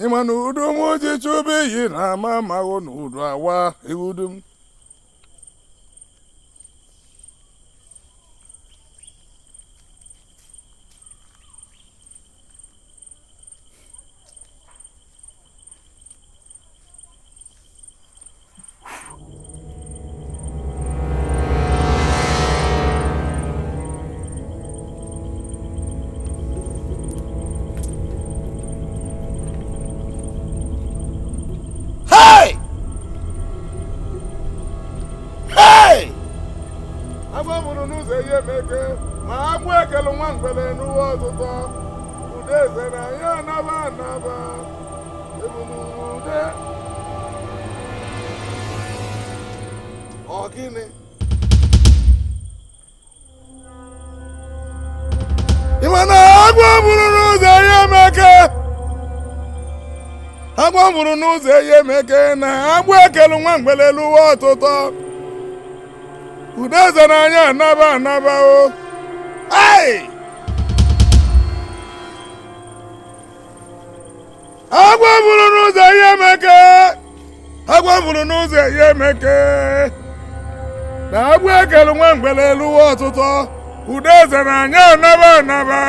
ịma na udum ji chụba iyi na ama amahụ na udu awa udum agbamụrụ n'ụzọ ihe meke ma agbụ ekele nwa mgbele n'ụwa ọtụtụ udeze na ya anaba ebumude ọgịnị ịma na agbamụrụ n'ụzọ ihe meke agbamụrụ n'ụzọ ihe meke na agbụ ekele nwa mgbele n'ụwa ọtụtụ udeze n'anya anaba o agwa bụrụ n'ụzọ ihe meke agwa bụrụ n'ụzọ ihe meke na agwa ekelu nwa mgbele eluwe ọtụtụ ude eze na anya anaba anaba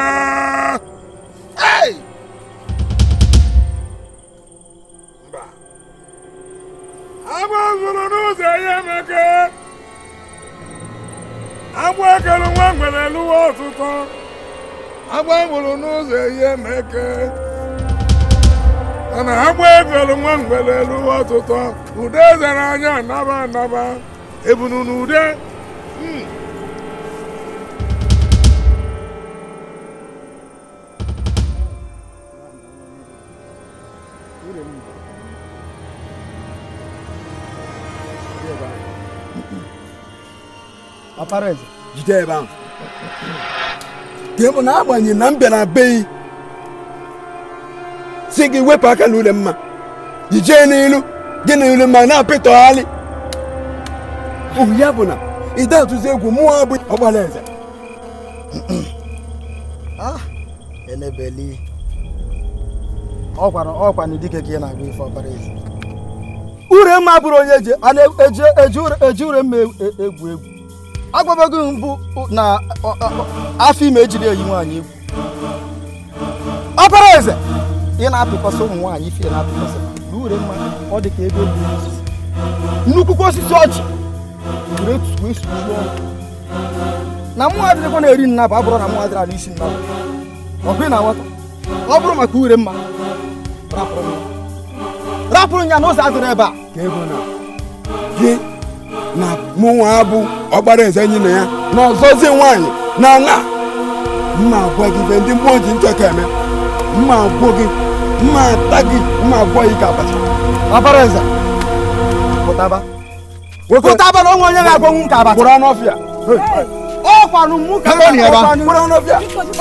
agwa bụrụ n'ụzọ ihe meke agwa ekelu nwa mgbele eluwe ọtụtụ agwa bụrụ n'ụzọ ihe meke ana agba egolu nwa mgbele elu ọtụtụ ude zara anya anaba anaba ebunu n'ude Apareze jide ebe ahụ ga-ebụ na agbanyeghị na m bịara be si gị wepụ aka n'ule mma ijee n'ilu gị na ule mma na-apịtọgharị ohu ya bụ na ide atụzi egwu mụọ abụ ọgbara eze enebeli ọkwa na dike ka ị na-agba ife Apareze ure mma bụrụ onye eji ure mma egwu egwu agwabago mbụ na afọ ime ejiri eyi nwaanyị egwu Apareze ị na-apịkọsị ụmụ nwaanyị ife na-apịkọsị na ure mma ọ dị ka ebe egwu osisi nnukwukwu osisi ọjị were wee suchuo na mụ adịrịkwa na-eri nnabụ abụrụ na mụ adịrị ala isi nnabụ ọgụ na nwata ọ bụrụ maka ure mma rapụrụ ya n'ụzọ adịrị ebe a ka ego na gị na mụnwa abụ ọgbara eze enyi na ya na ọzọzi nwaanyị na nwa mma agwa gị ife ndị mmụọ ji ntọ ka eme mma agwọ gị mma ata gị mma agwọ gị ka abacha Apareze pụtaba na onwe onye ga-agwọnwu nke abacha kwụrụ n'ọfịa ọkwanụ mụ ka kwụrụ n'ọfịa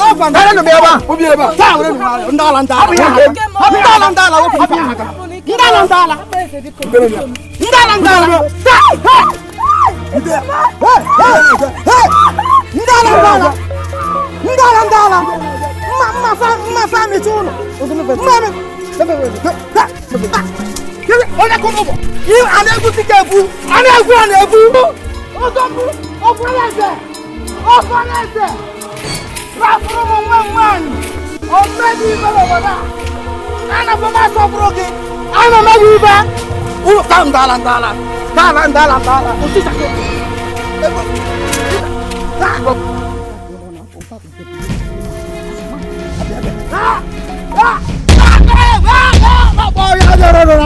ọkwanụ ebe a obi ebe a taa were ndị ala ndị ala ndị ala wepụ ife aka ndị ala ndị ala ndị ala ndị ala ndị ala ndị ala ndị ala ndị ala mma famichi ụlọ onye kụrụ ụbọ a na-egwu dike egwu a na-egwu a na-egwu ọzọbụ ọfọleze rapụrụ m nwa nwaanyị omegị ibe n'obodo a ana m asọpụrụ gị ana m egwu ibe ụlọ ka ndala osisa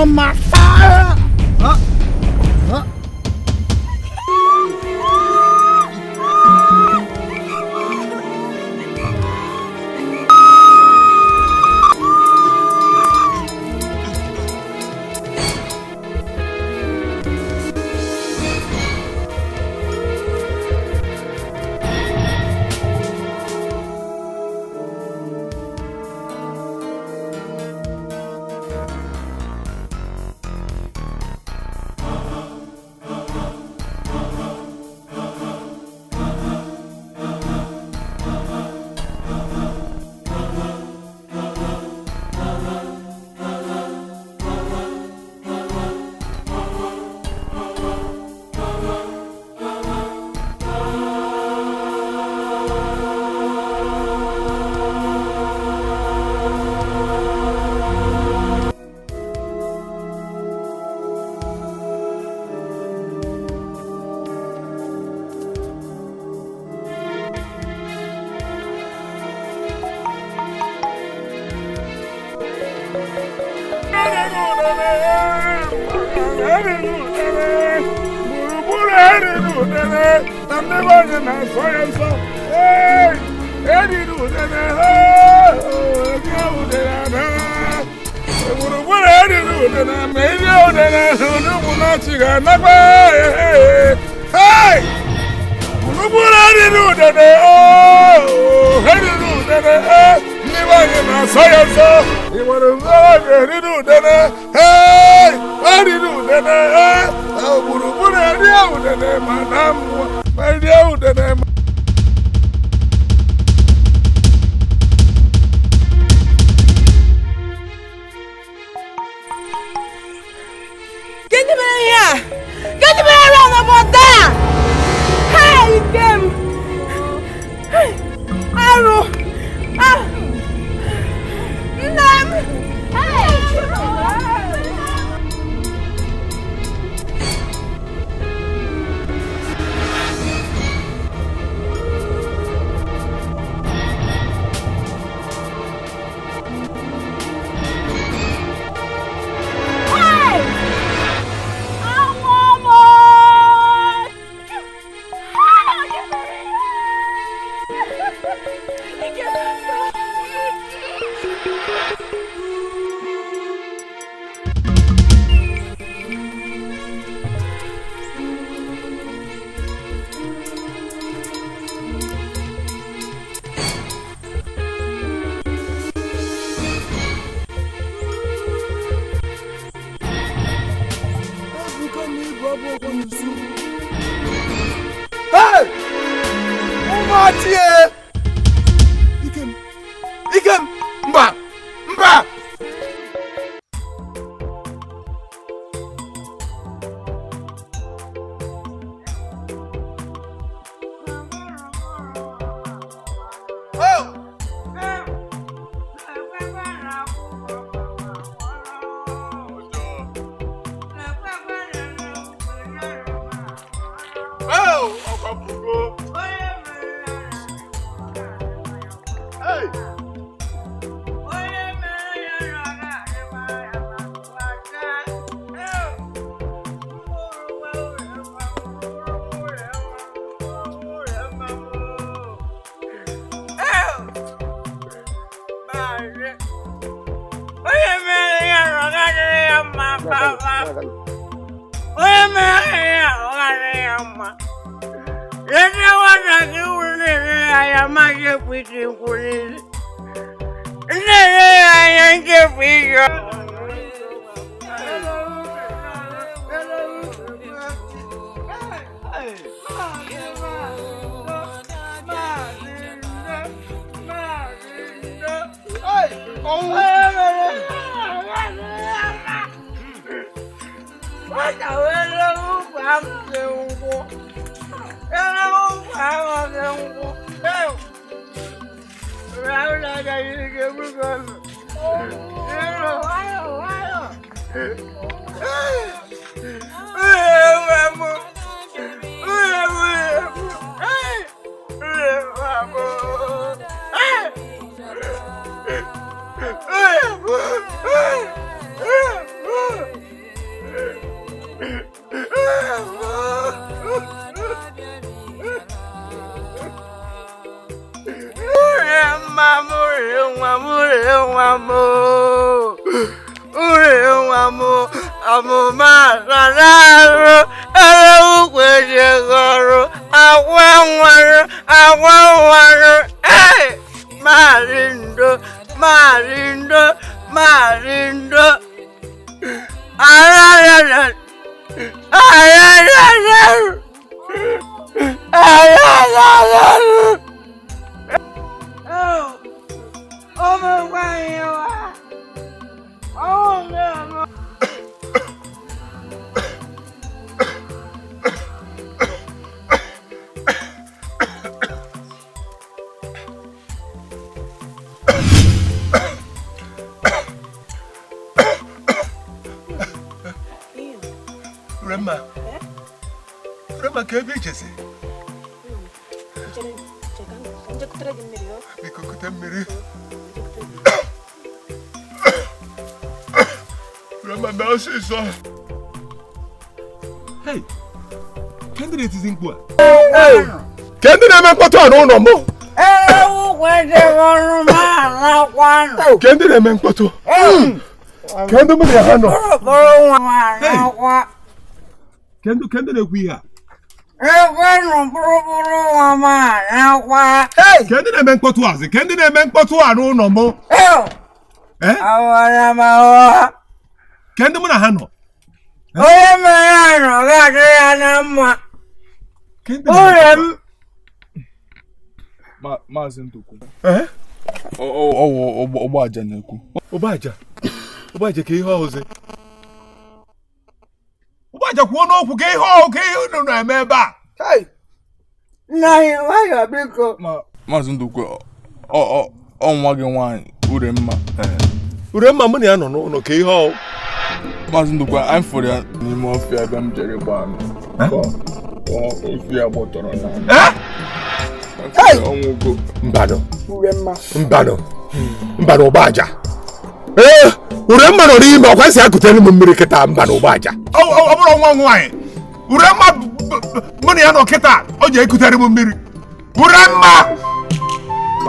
mma Matie! Ikem! Mba! Rema ka ebe ichezi. Biko kute mmiri. Rema na ọsịsọ. Hey, kedu na-etizi mkpu a? Kedu na-eme mkpọtụ a n'ụlọ m? Kedu na-eme mkpọtụ? Kedu m na ha nọ? Kedu na-ekwu ihe a? Kedu na-eme mkpọtụ azị? Kedu na-eme mkpọtụ a n'ụlọ m? Kedu m na ha nọ? Onye mere ya nọ ga-adị ya na mma. Ụlọ m. Maazị Ndukwu. Ọgba aja na-ekwu. Ọgba aja ka ihe ọzọ. Ọgba aja kwuo n'okwu ka ihe unu na-eme ebe a. Nna anyị nwayọ biko. Maazị Ndukwu, nwa gị nwaanyị Uremma. Uremma mụ na ya nọ n'ụlọ ka ihe ọ. Maazị Ndukwu, anyị fụrụ ya n'ime ọfịa ebe m jere gbaa anụ. Ofe ya gbọtọrọ na. Ọnwụgo. Mbanụ ọgba aja. Uremma nọ n'ime ọkwa esi akụtere m mmiri kịta mbanụ ọgba aja. Ọ bụrụ nwa nwaanyị. Uremma mụ na ya nọ kịta o ji ekutere m mmiri.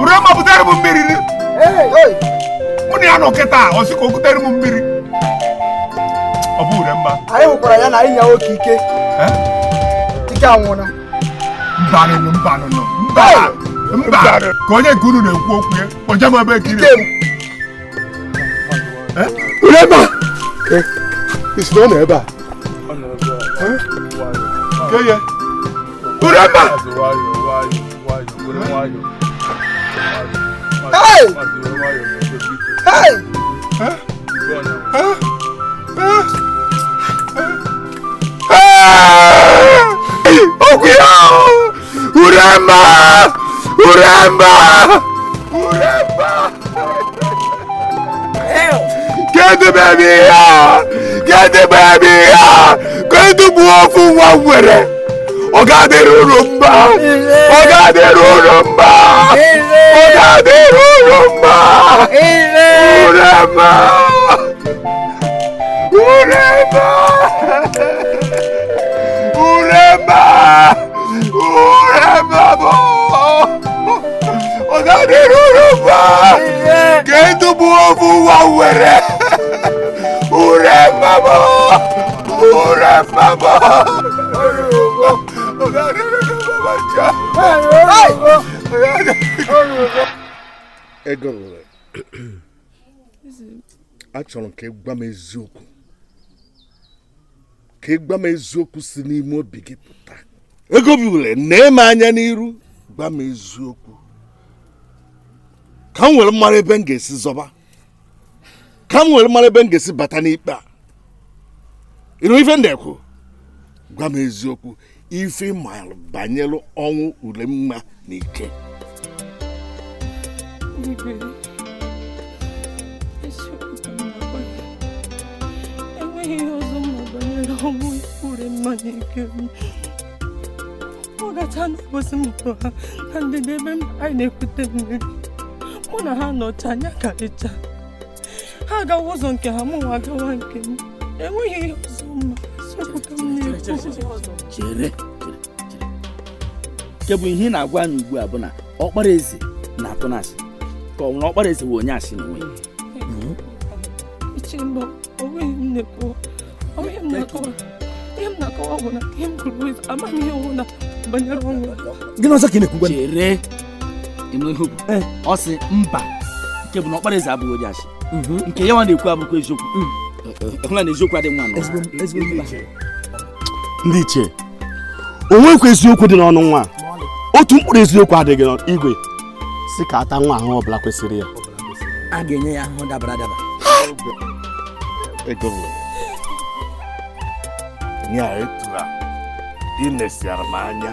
Uremma butere m mmiri. Mụ na ya nọ kịta ọ sị ka o kutere m mmiri. Ọ bụ Uremma. Anyị hụkwara ya na anyị nya nwoke ike. Ike anwụna. Mba ka onye nke unu na-ekwu okwu ya kpọje m ebe ekiri. Uremma! Isi na ọ nọ ebe a. Uremma! Hey! Hey! Uremba! Get the baby here! Get the baby here! Get the boy for one way! Ogaderurumba! Uremba! Get the boy for one way! Ego, achọrọ m ka ị gwa m eziokwu. Ka ị gwa m eziokwu si n'ime obi gị pụta. Ego bụle na-eme anya n'iru gwa m eziokwu. Ka m nwere mara ebe m ga-esi zọba. Ka m nwere mara ebe m ga-esi bata n'ikpe a. Ịnụ ife ndekwu gwa m eziokwu ife maara banyere ọnwụ Uremma na Ike. Enweghị ihe ọzọ mma banyere ọnwụ Uremma na Ike. Ọ gacha na-egosi m ha na ndịda ebe anyị na-ekute mmiri. Mụ na ha nọcha anya karịcha. Ha gawa ụzọ nke ha, mụ nwa gawa nke m. Enweghị ihe ọzọ mma. Chere. Nke bụ ihe na-agwa anyị ugbu a bụ na ọkpara eze na-atụ n'asị ka ọ nwere ọkpara eze bụ onye asị n'onwe ya. Ihe m na-akọwa bụ na ihe m kwuru eze amaghị ihe ọwụ na banyere ọnwụ. Gịnị ọzọ ka ị na-ekwugwa? Chere. Ọ sị mba nke bụ na ọkpara eze abụghị onye asị. Nke ya nwa na-ekwu abụkwa eziokwu. Ehụla na eziokwu adịghị nwa ndị ichie onwekwa eziokwu dị n'ọnụ nwa otu mkpụrụ eziokwu adịghị n'igwe si ka ata nwa ahụ ọbụla kwesịrị ya a ga-enye ya ahụ dabara adaba. Ego nya etu a inesiara m anya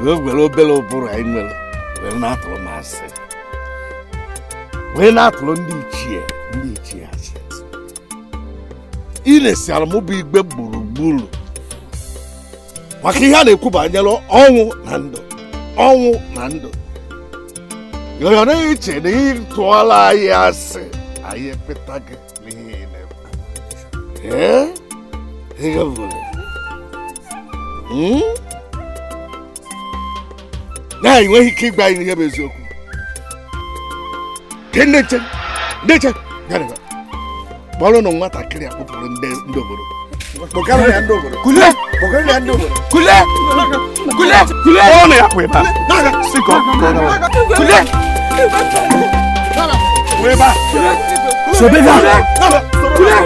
were obere ụbụrụ anyị nwere were na-atụrụ m asị wee na-atụrụ ndị ichie asị. Ilesiara m bụ igbe gburugburu maka ihe a na-ekwu banyere ọnwụ na ndụ yoyo na-eche na ịtụọla anyị asị anyị ekpeta gị n'ihe na enweghị ike ịgwa anyị ihe bụ eziokwu. Ke ndeche kpọrọ nụ nwatakịrị akpụpụrụ ndị obodo. Kpọkara ya ndị obodo. Kule! Ọnụ ya kweba. Sikọ. Kule! Kweba. Sobeba. Kule!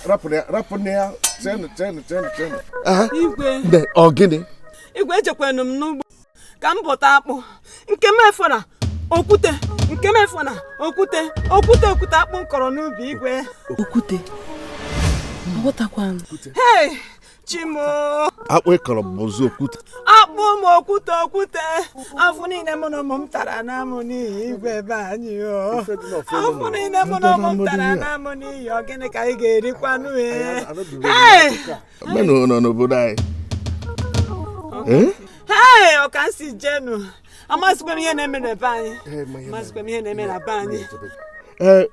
Rapụ ya. Ogini. igwe echekwanụ m n'ugbo ka m bụta akpụ nke m efọna okwute akpụ nkọrọ n'ubi igwe okwute hey Chimo akpụ ịkọrọ bụzi okwute akpụ m okwute afọ niile mụ na ụmụ m tara n'amụ n'ihi igwe ebe anyị afọ niile mụ na ụmụ m tara n'amụ n'ihi ọ gịnị ka anyị ga-erikwanụ menụ nọ n'obodo anyị ọka nsi jenu amasịkwa m ihe na-eme na be anyị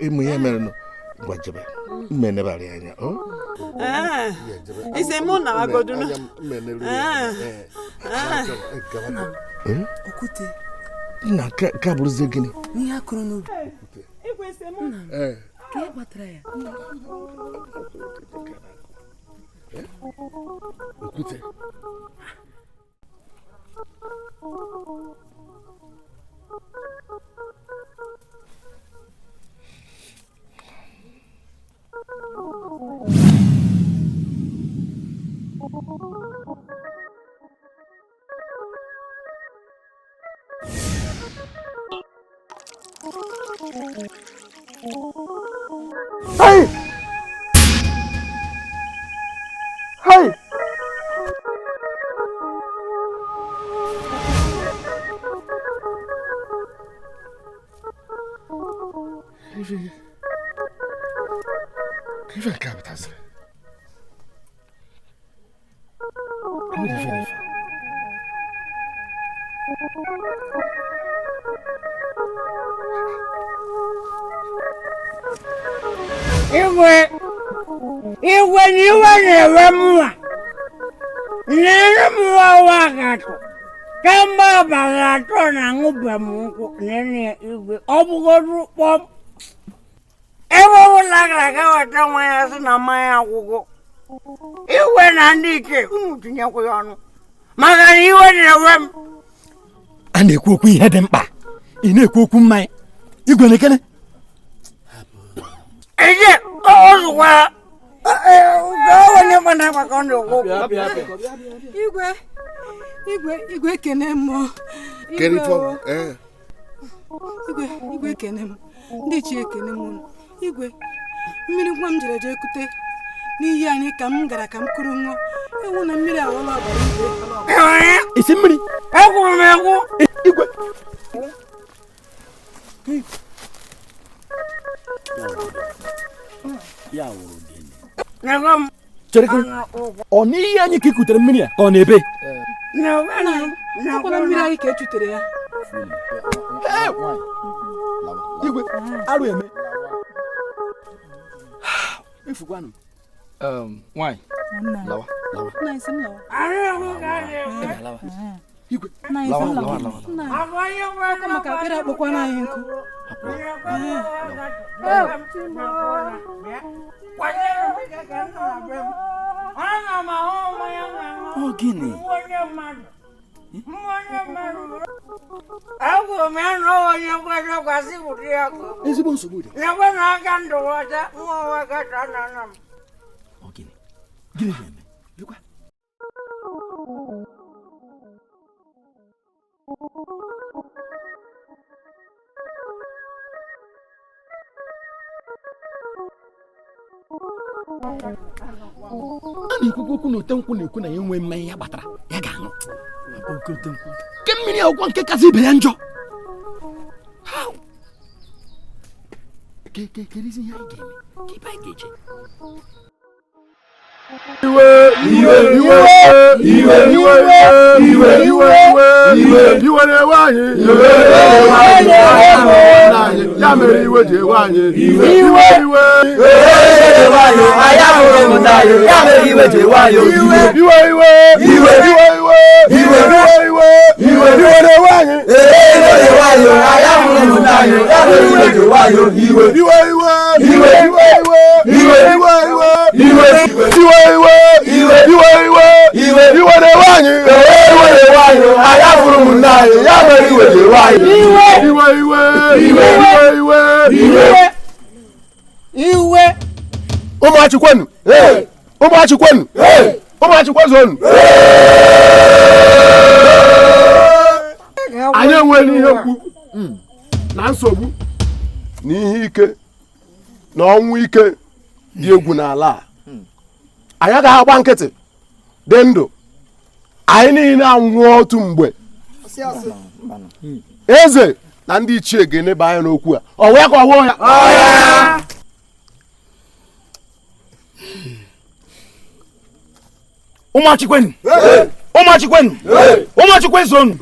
ịmụ ihe mere nụ gwajebe mmenebara anya ise mụ na agodunu okwute nna ka bụrụzie gịnị n'ihe akụrụ n'ubi ka ị gbatara ya okwute Hey! Hey! Kif il-kab tazri? Għamil ġenifa. Igwe na-ewe mwa. Nene mwa wagato. Kemgbe abalị atọ na ṅụbe m nkwụ nene igwe ọ bụgodu kpọm. Ebe ọbụla gara aga weta mmanya sị na mmanya agwụgo. Igwe na ndị ike unu tinyekwa ya ọnụ maka na iwe na-ewe m. A na-ekwu okwu ihe dị mkpa ị na-ekwu okwu mmanya igwe na-ekene Ije ozugbo onye mana maka ndị okwu. Igwe kene m. Igwe kene m. Ndị chi ekene m. Igwe mmiri nwa m jere jee kute n'ihi anyị ka m gara ka m kụrụ nwa ewu na mmiri awala ọbara igwe. Isi mmiri Egwuru m egwu igwe ya wụrụ gịnị chere ọ n'ihi anyị ka ikutere mmiri a ka ọ na-ebe Akwala mmiri anyị ka echutere ya. igwe arụ eme ifukwanụ nwanyị lawa igwe Maka akpịrị akpọkwana anyị nkụ. ọ gịnị Agwụrụ m ya na onye kwesịkwasị ụdị ya ezigbo nsogbu dị na-ekwe na aka ndụ ọcha nwa onwe gata nna m. ọ gịnị ga-eme bịakwa a na-ekwukwu okwu na ote nkwụ na-ekwu na ya nwee mmanya ya gbatara ya ga-aṅụ ke mmiri akwụkwọ nke kasị ibe ya njọ kerizi ihe anyị ga-eme ka ibe anyị ga-eje Iwe na-ewe anyị ya mere iwe ji ewe anyị ụmụachikwenu ụmụachịkwa zonu anyị enweghị ihe mkpu na nsogbu na ihe ike na ọnwụ ike dị egwu n'ala a anyị agaghị agba nkịtị dị ndụ anyị niile anwụọ otu mgbe eze na ndị ichie ga-eneba anya n'okwu a ọ wee ka ọwụọ ya ụmụachikwenu ụmụachikwezonu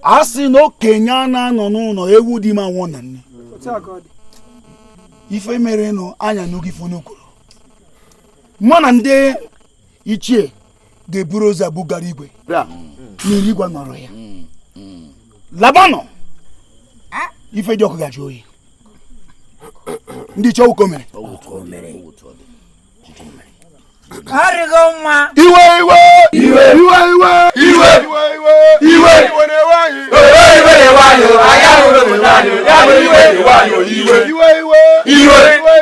a sị na okenye a na-anọ n'ụlọ ewu dị ma nwụọ na nne ife mere nụ anya n'oge fonokoro mụ na ndị ichie ga-eburu ozu abụgara igwe n'iri igwe nọrọ ya labanọ ife dị ọkụ gaji oyi ndị chọọ uko mere Arigo mma. Iwe iwe iwe iwe iwe iwe iwe iwe na-ewanyi iwe na-ewanyi anya hụrụ mụnanyo ya bụ iwe na-ewanyi iwe iwe iwe iwe iwe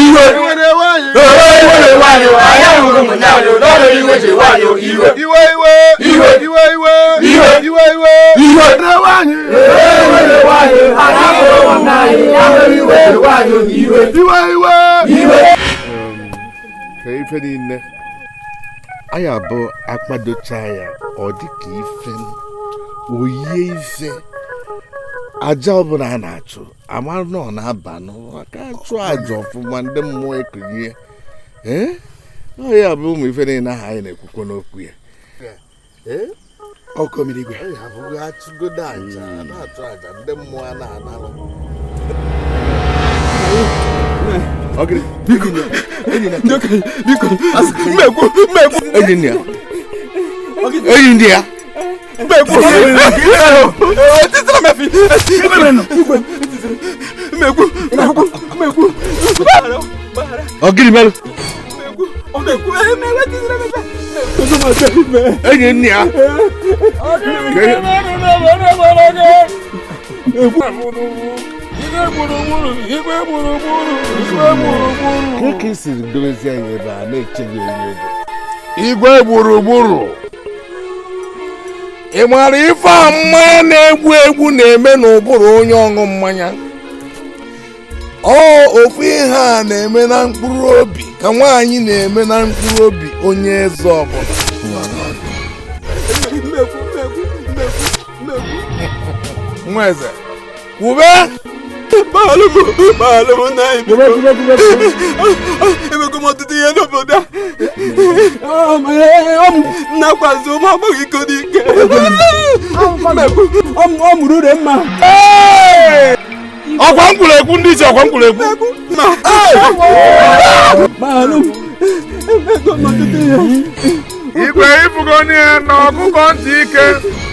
iwe iwe na-ewanyi iwe na-ewanyi anya hụrụ mụnanyo n'ọrụ iwe na-ewanyi iwe iwe iwe iwe iwe iwe iwe iwe iwe iwe na-ewanyi iwe na-ewanyi anya hụrụ mụnanyo ya bụ iwe na-ewanyi iwe iwe iwe iwe ka ife niile anyị abụ akpadocha ya ọ dị ka ife oyie ife aja ọbụla a na-achụ amara na ọ na-aba n'aka achụ aja ọfụma ndị mmụọ ekunye ọ ya bụ ụmụ ife niile ahụ anyị na-ekwukwo n'okwu ya ọkụ mmiri igwe anyị abụghị achụgodo aja na-achụ aja ndị mmụọ a na-anara biko mmegbu enyi ndị ya mmegbu ọgịrị merụ enyi ndị ya ka siri dozie anyị ebe a na-echeghị onye ego igwe gburugburu ị maara ife a mmanya na-egbu egbu na-eme n'ụbụrụ onye ọṅụ mmanya ofu ihe a na-eme na mkpụrụ obi ka nwaanyị na-eme na mkpụrụ obi onye eze ọbụla nwa eze kwube Maalum na emego m ọtụtụ ihe n'obodo a nakwazi ụmụ agbọghọ iko n'ike ọ mụrụ ure mma ọkwa mkwụrụ ndị iche ọkwa mkwụrụ igwe ịbụgo onye na ọkụkọ ntị ike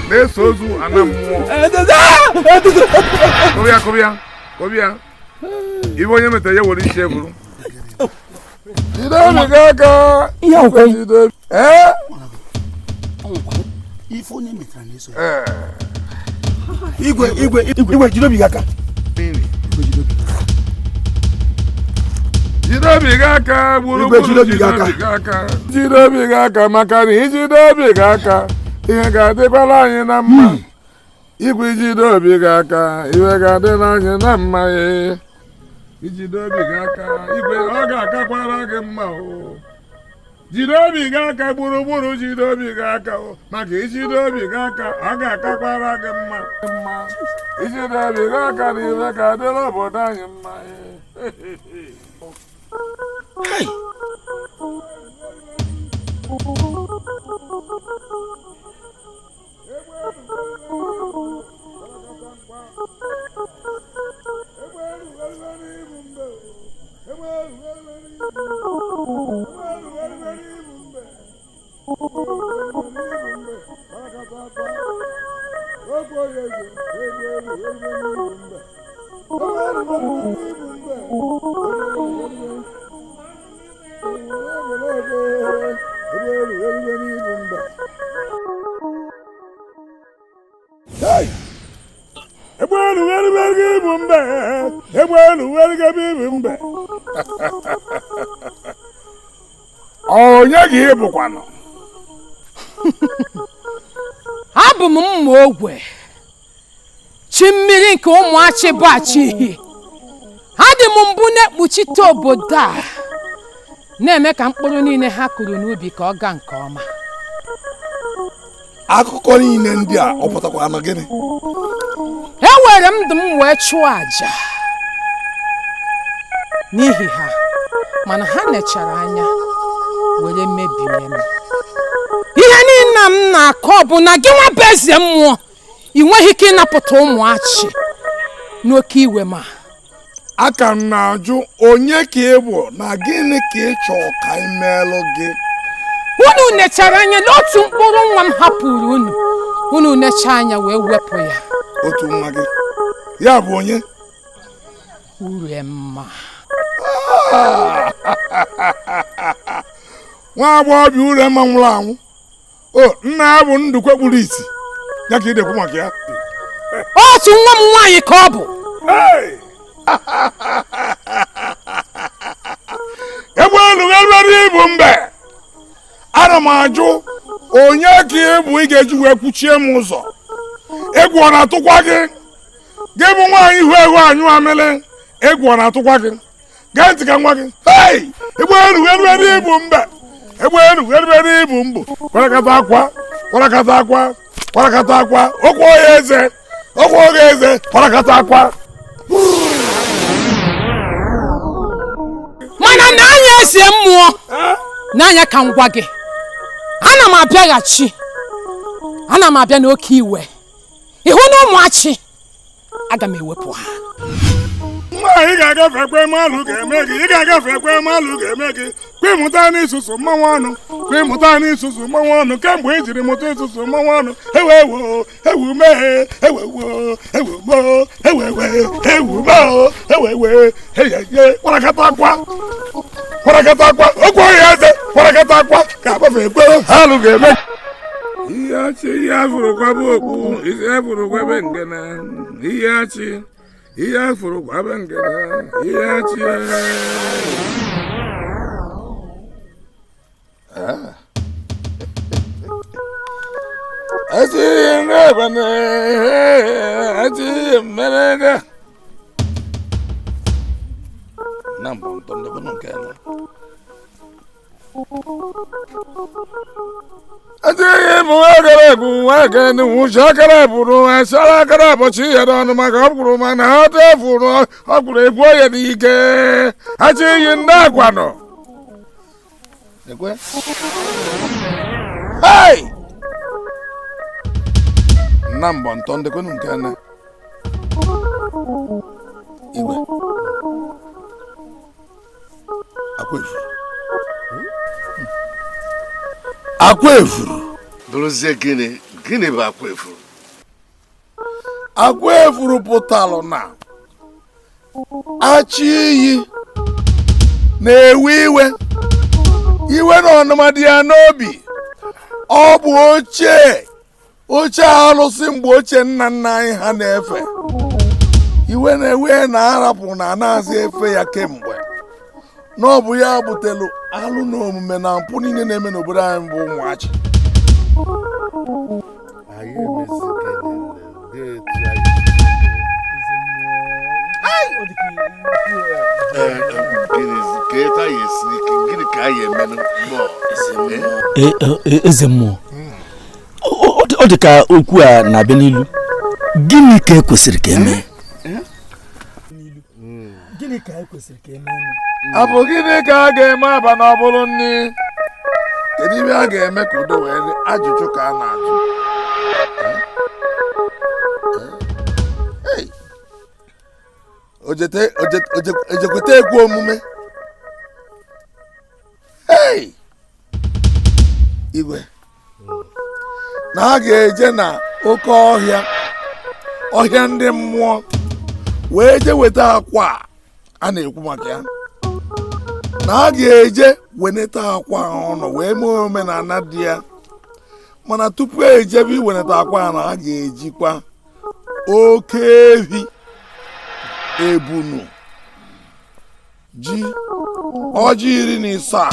na-eso ozu ana mmụọ kọbịa ibe onye metara ya were isi eburu jide obi gị aka ihe ọkwa jide obi ife onye metara na-eso igwe jide obi gị aka jide obi gị aka gburugburu jide obi gị aka maka na ijide obi gị aka ihe ga-adịkwara anyị na mma igwe ijide obi gị aka iwe ga-adịra anyị na mma ijide obi gị aka igwe ọ ga-akakwara gị mma jide obi gị aka gburugburu jide obi gị aka maka ijide obi gị aka ọ ga-akakwara gị mma ijide obi gị aka na iwe ga-adịra obodo anyị mma Egwelu werige ibu mbe. Egwelu werige ibu mbe. Onye gị ịbụkwanụ? Abụ m mma ogwe. Chi mmiri nke ụmụ Achi bụ Achi. Adị m mbụ na-ekpuchite obodo a. Na-eme ka mkpụrụ niile ha kụrụ n'ubi ka ọ gaa nke ọma. Akụkọ niile ndị a ọ pụtakwa na gịnị? Ewere m ndụ m wee chụọ àjà n'ihi ha, mana ha nechara anya were mebie m. Ihe niile m na-akọ bụ na gị nwa bụ eze mmụọ ị nweghị ike ịnapụta ụmụ Achi n'oke iwe ma. Aka m na-ajụ onye ka ị bụ na gịnị ka ị chọọ ka ị meelụ gị? Unu nechara anya n'otu mkpụrụ nwa m hapụrụ unu. Unu necha anya wee wepụ ya. Otu nwa gị? Ya bụ onye? Uremma. Nwa agbọghọbịa Uremma nwụrụ anwụ. O, nna ya bụ Ndukwe kpuru isi. Ya ka ị dekwu maka ya. Otu nwa m nwaanyị ka ọ bụ. Egwelu werige ibu mbe. Ana m ajụ onye ka ị bụ ị ga-eji wee kwuchie m ụzọ. Egwu ọ na-atụkwa gị? Gị bụ nwaanyị ihu ehu anyụ amịlị. Egwu ọ na-atụkwa gị? Gee ntị ka nwa gị. Egwelu werige ibu mbe. Egwelu werige ibu mbụ. Kwarakata akwa, kwarakata akwa, kwarakata akwa. Okwu onye eze, okwu onye eze, kwarakata akwa. Mana n'anya eze mmụọ, n'anya ka m gwa gị, ana m abịaghachi, ana m abịa n'oke iwe. Ịhụ na ụmụ Achi, aga m ewepụ ha. Ị ga-agafe ekwe mmalụ ga-eme gị. Ị ga-agafe ekwe mmalụ ga-eme gị. Kwịmụta n'isusu mmanwụ ọnụ. Kwịmụta n'isusu mmanwụ ọnụ. Kemgbe ị jiri mụta isusu mmanwụ ọnụ. Ewewo, ewu mee, ewewo, ewu moo, ewewe, ewu moo, ewewe, eyeye, kwarakata akwa. Kwarakata akwa. Okwu onye eze, kwarakata akwa. Ga-agafe ekwe mmalụ ga-eme. Ihiachi ihe afụrụ kwaba okpu. Isi afụrụ kwaba ngene. Ihiachi. Ihe afụrụ kwaba ngene. Ihiachi. Achi ngabane. Achi merega. Nambo ntondo kono kena. Achi muagara kuagani ushakara buru asala kara bochi yadon magaburu mana hata furu akure boye Dikeh. Achi yinda kwano. Dekwe. Hey! Nambo ntonde kono kena. Iwe. Akwefu. Akwefuru. Bụrụzie gịnị bụ akwefuru? Akwefuru pụtalụ na Achi iyi na-ewe iwe. Iwe na ọnụma dị ya n'obi. Ọ bụ oche alụsị mgbe ochie nna nna anyị ha na-efe. Iwe na-ewe na-arapụ na anaghịzi efe ya kemgbe. N'ọbụ ya butelu alụ na omume na mpụ niile na-eme n'obodo anyị bụ ụmụ Achi. Gịnị ka anyị emenụ? Eze mmụọ, ọ dị ka okwu a na-abịa n'ilu. Gịnị ka ekwesịrị ka eme? Gịnị ka ekwesịrị ka eme? Abụ gịnị ka a ga-eme aba na ọ bụrụ nni? Kedu ihe a ga-eme ka udo wee dị? Ajụjụ ka a na-ajụ. Ojekweta ekwu omume. Igwe na a ga-eje na oke ọhịa ndị mmụọ wee je weta akwa a na-ekwu maka ya. Na a ga-eje weneta akwa ọnụ wee mee omenala dị ya. Mana tupu ejebe iweneta akwa na a ga-ejikwa oke ehi, ebunu, ji, ọjị 17.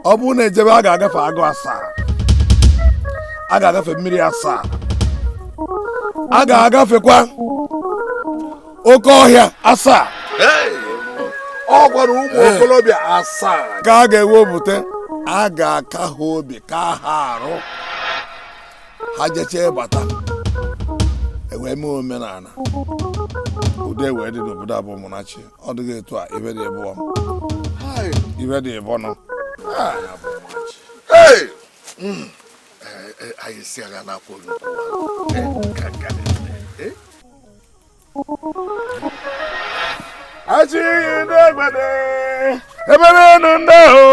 Ọ bụrụ na ejebe a ga-agafe agụ 7, a ga-agafe mmiri 7, a ga-agafekwa oke ọhịa 7. Ọ gwara ụmụ okorobịa 7 ka a ga-ewepụta, a ga-aka ha obi ka ha arụ, ha jechee bata ewee mee omenala ude wee dị n'obodo abụọ Mụnachi. Ọ dịghị etu a ibe dị ịbụọ ibe dị ịbọ nọ anyị si aga n'akwụ Achi ndị agbado emerenu ndị ahụ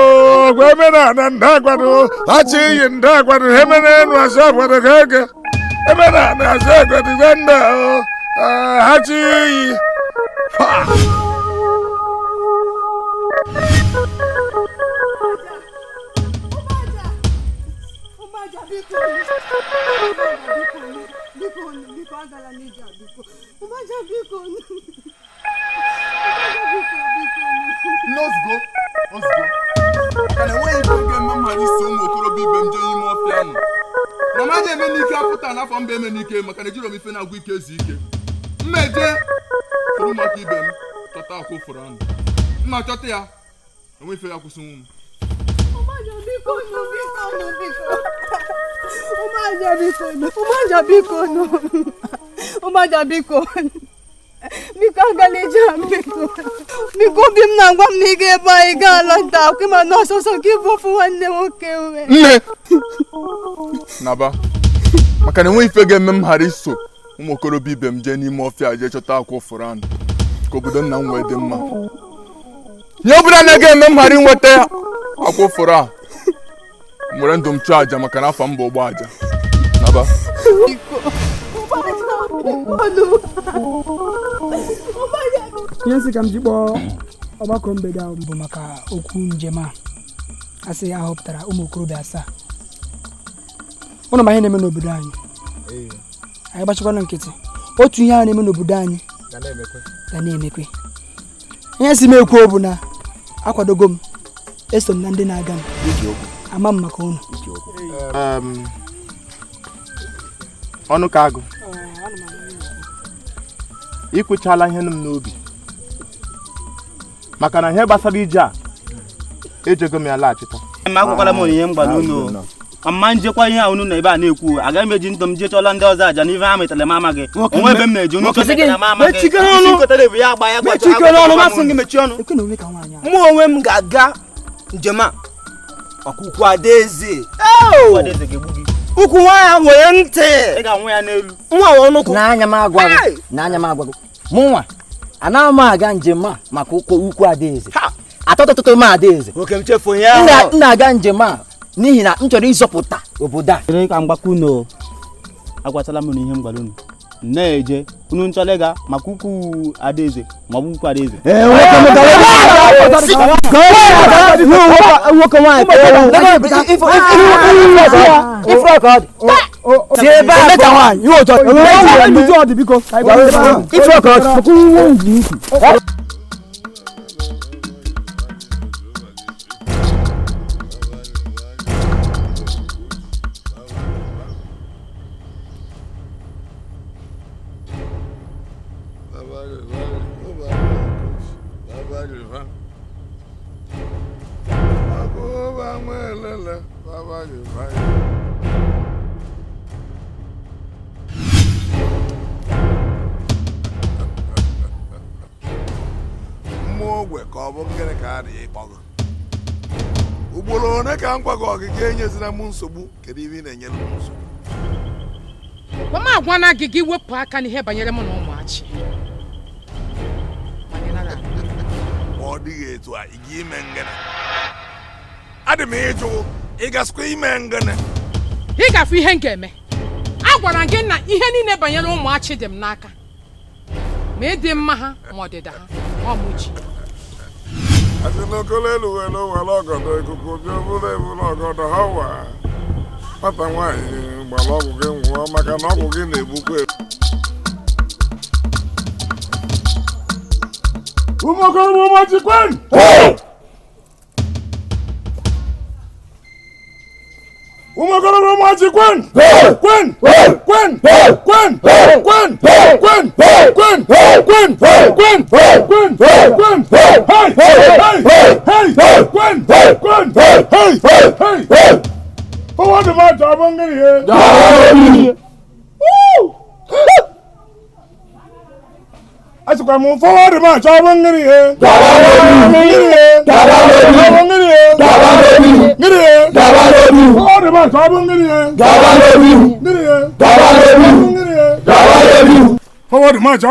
gwa emenala ndị agbado. Achi iyi ndị agbado emerenu asị agbado ka ege emenala asị agbado ka ndị ahụ Achi iyi Ozugbo maka na enweghị ife ga-eme mmadụ isi ụmụ okorobịa ibe m jee n'ime ọfịa anụ na mmadụ eme n'ike apụta n'afọ mba eme n'ike maka na ejiro m ife na-agwụ ike ezu ike mmeje furu maka ibe m chọta akwụ fụrụ anụ mma chọta ya enwe ife ya kwụsịnwu m Ụmụaja biko agala eje biko obi m na-agwa m na ị ga-ebe anyị ga-ala nta akwụ ma na ọsọsọ ka ịbụ ofu nwanne nwoke nwe nne naba maka na enweghị ife ga-eme m ghara iso ụmụ okorobịa ibe m jee n'ime ọfịa jee chọta akwụ fụrụ anụ ka obodo nna m wee dị mma nye ọbụla na-ga-eme m ghara inweta akwụ fụrụ a nwere ndụ m chụọ aja maka na afọ m bụ ụgbọ aja naba ihe nsị ka m ji kpọọ ọgbakọ mgbede ahụ bụ maka okwu njem a asị ya họpụtara ụmụ okorobịa 7. Ụnụ ma ihe na-eme n'obodo anyị gbachakwana nkịtị. Otu ihe a na-eme n'obodo anyị ga na-emekwe. Ihe si m ekwu bụ na akwadogo m eso m na ndị na-aga m ama m maka ụnụ ọnụ ka agụ ikwuchala ihe m n'obi maka na ihe gbasara ije a ejego m ya laghachita. Ma agwakwala m onyinye mgbara unu amma njekwa ihe a unu na ebe a na-ekwu agaghị m eji ndụ m jee chọla ndị ọzọ aja n'ife ha metara m amaghị onwe ebe m na-eje unu chọtara m amaghị chikọtara ebu ya agba ya gbacha ọnụ masị gị mechie ọnụ mụ onwe m ga-aga njem a ọkụkụ adaeze ukwu nwaanyị nwere ntị ị ga-anwụ ya n'elu nwa ọnụkwụ n'anya m agwago mụnwa anaghị m aga njem a maka ukwu adaeze atọtụtụ m adaeze oke m chefu ya m na-aga njem a n'ihi na m chọrọ ịzọpụta obodo a. Ka m gbakọ unu agwachala m n'ihe m gwara unu na-eje unu nchọla ịga maka ukwu adaeze ma ọ bụ ukwu adaeze Mogwe ka ọ bụ gịnị ka a dị ịkpọgọ ugboro one ka m gwago ọgịga enyezina m nsogbu kedu ibe ị na-enyere m nsogbu mama agwana gị gị wepụ aka n'ihe banyere m na ụmụachi ọ dịghị etu a ị ga ime ngene adị m ịjụ ị gasịkwa ime ngene ị gafe ihe m ga-eme agwara gị na ihe niile banyere ụmụachi dị m n'aka ma ịdị mma ha ma ọdịda ha ọmụchi asị n'okolo elu were were ọgọdọ ikuku bịa bụrụ ebu n'ọgọdọ ha wa nwata nwaanyị gbara ọgwụ gị nwụọ maka na ọgwụ gị na-egbukwa egbu. Ụmụ okorobịa ụmụachi kwen! Ụmụ okorobịa ụmụachi kwen! Kwen! Kwen! Kwen! Kwen! Kwen! Kwen! Kwen! Kwen! Kwen! Kwen! Hey! Hey! Hey! Kwen! Kwen! Hey! Hey! Forward the match, I'm going here. I took a move forward the match, I'm going here. Forward the match, I'm going here. Forward the match,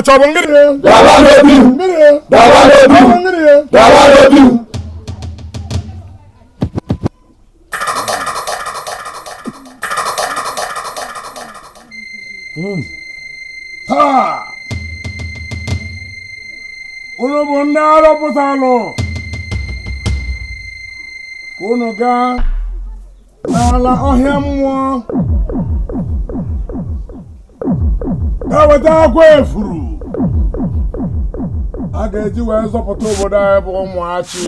I'm going here. Unu gaa n'ala ọhịa mmụọ ga-weta akwa efuru a ga-eji wee zọpụta obodo anyị bụ Ụmụachi.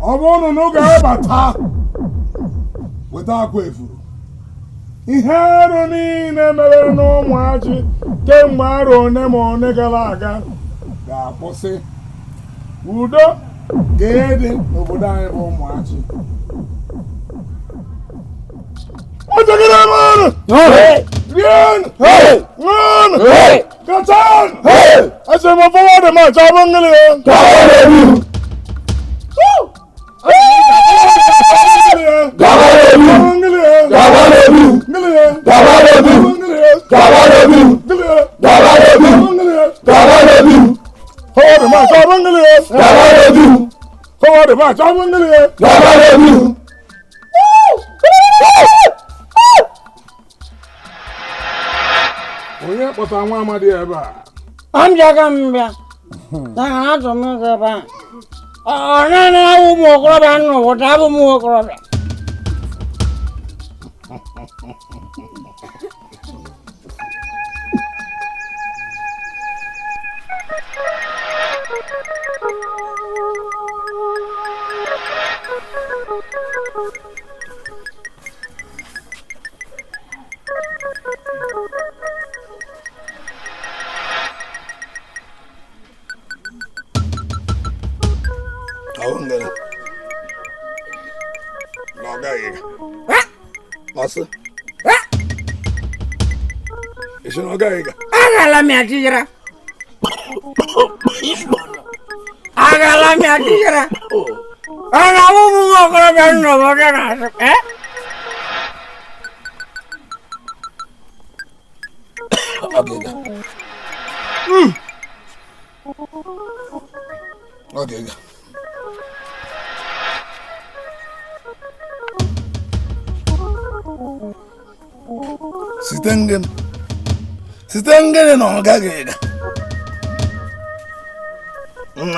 Ọ bụrụ na unu ga-abata weta akwa efuru, ihe arụ niile mere n'Ụmụachi kemgbe arụ one ma one gara aga ga-akwụsị. Udo ga-edị n'obodo anyị bụ Ụmụachi. Ọjọgide mmanụ! Rien! Nwanụ! Kachan! Ese mo fọwọ́ dị ma chọbụ ngili ya! Onye kpọtara nwa amadi ebe a? Amjaga mbịa. Na ha atụ m ebe a. Ọ na-awụ ụmụ okorobịa n'obodo abụ ụmụ okorobịa. Agala mi atijara. Agala mi atijara. Ana wumu wakora bano wakana. Agega. Agega. Sitengen no agega.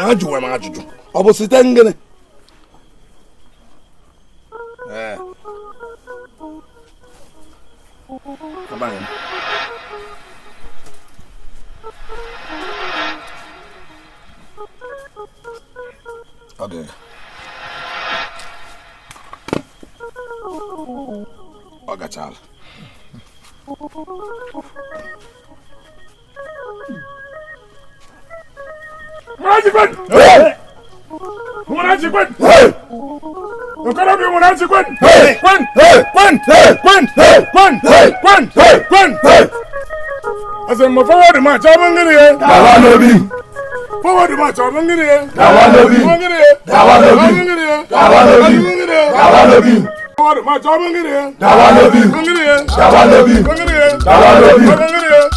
Ajụwa m ajụjụ. Ọ bụ sitengen? Abanye. Agega. Ọ gachala. Munajikwen! Munajikwen! Okorobịa Munajikwen! Kwen! Kwen! Kwen! Kwen! Kwen! Kwen! Asị m forward march ọ bụ ngịrị ya? Gawa n'obi. Forward march ọ bụ ngịrị ya? Gawa n'obi. Gawa n'obi. Gawa n'obi. Gawa n'obi. Forward march ọ bụ ngịrị ya? Gawa n'obi. Ngịrị ya? Gawa n'obi. Ngịrị ya? Gawa n'obi.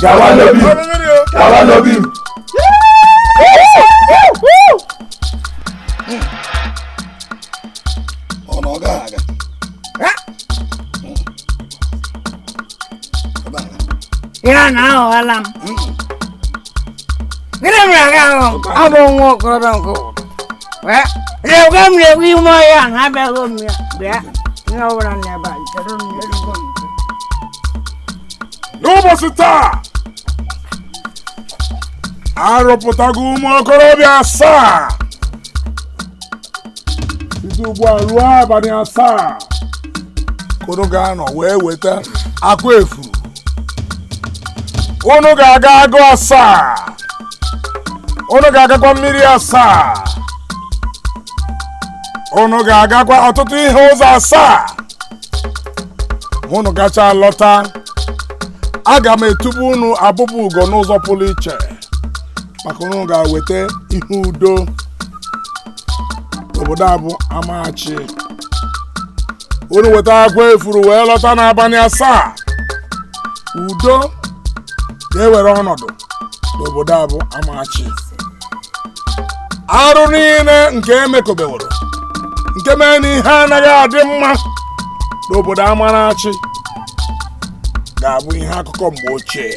Gawa n'obi. Gawa n'obi. ya na aghọọla m gịnị mere aga ahụ abụ nwa okorobịa nke obodo lekwe m lekwe ime ọhịa na abịaghị m ya bịa ihe ọbụla n'ebe a chere m erugo m n'ụbọchị taa arụpụtago ụmụ okorobịa 7 site ugbu a ruo abalị 7 unu ga-anọ wee weta akụ efuru unu ga-aga agụ 7 unu ga-agakwa mmiri 7 unu ga-agakwa ọtụtụ ihe ụzọ 7 unu gacha lọta aga m etubu unu abụbụ ugo n'ụzọ pụrụ iche maka unu ga-eweta ihe udo obodo a bụ Amachi unu weta akwa efuru wee lọta n'abalị 7 udo ga-ewere ọnọdụ n'obodo a bụ Amachi arụ niile nke emekọbeworo nke mere na ihe anaghị adị mma n'obodo Amachi ga-abụ ihe akụkọ mgbe ochie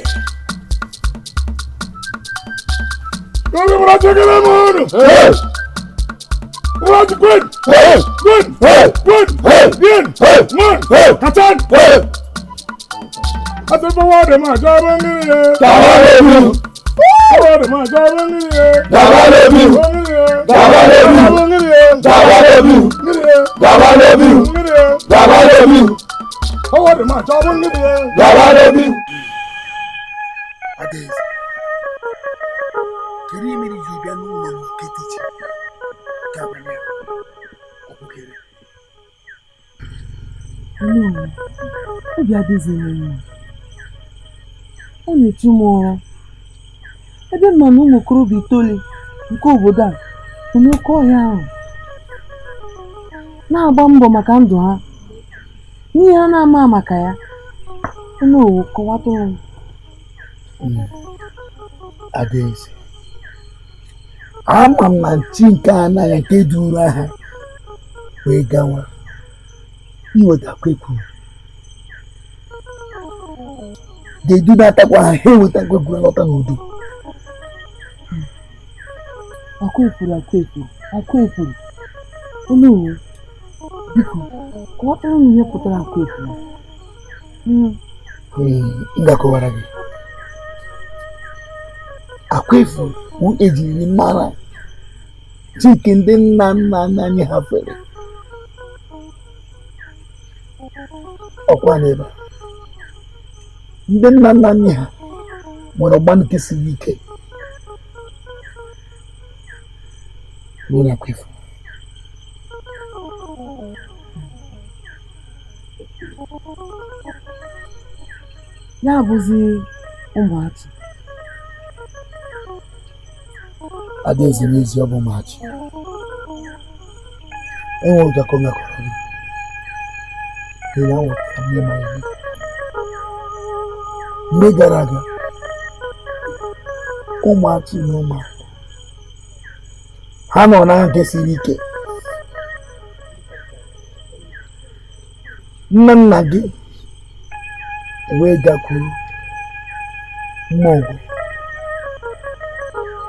Kiri mere ji bịa n'ụlọ nkịtị chi ka abalị ọ bụkere obi adịghịzi m ọ na-echu m ụra ebe mma na ụmụ okorobịa 9 nke obodo a nọ n'oké ọhịa ahụ na-agba mbọ maka ndụ ha n'ihe ha na-ama maka ya ọnụ owu kọwatụrụ m Adaeze ama m na nchi nke anaghị nke duru ha wee gawa iwetakwa ekwuru ga-edunatakwa ha ha ewetakwa ekwuru lọta n'udo akwa efuru ọnụ owu biko kọwatụrụ m ihe pụtara akwa efuru m ga-akọwara gị akwa efuru bụ ejiri mara chike ndị nna nna anyị ha fere ọkwa n'ebe ndị nna nna anyị ha nwere ọgba nke siri ike n'ụlọ akwa efuru ya abụzi ụmụachi Adaeze n'ezi ọ bụ ụmụachi enwe ụjakọ mekọrọ gị ya nwetara ihe ma ihe mgbe gara aga ụmụachi na ụmụaka ha nọ na nke siri ike nna nna gị wee gakwuru mma ọgụ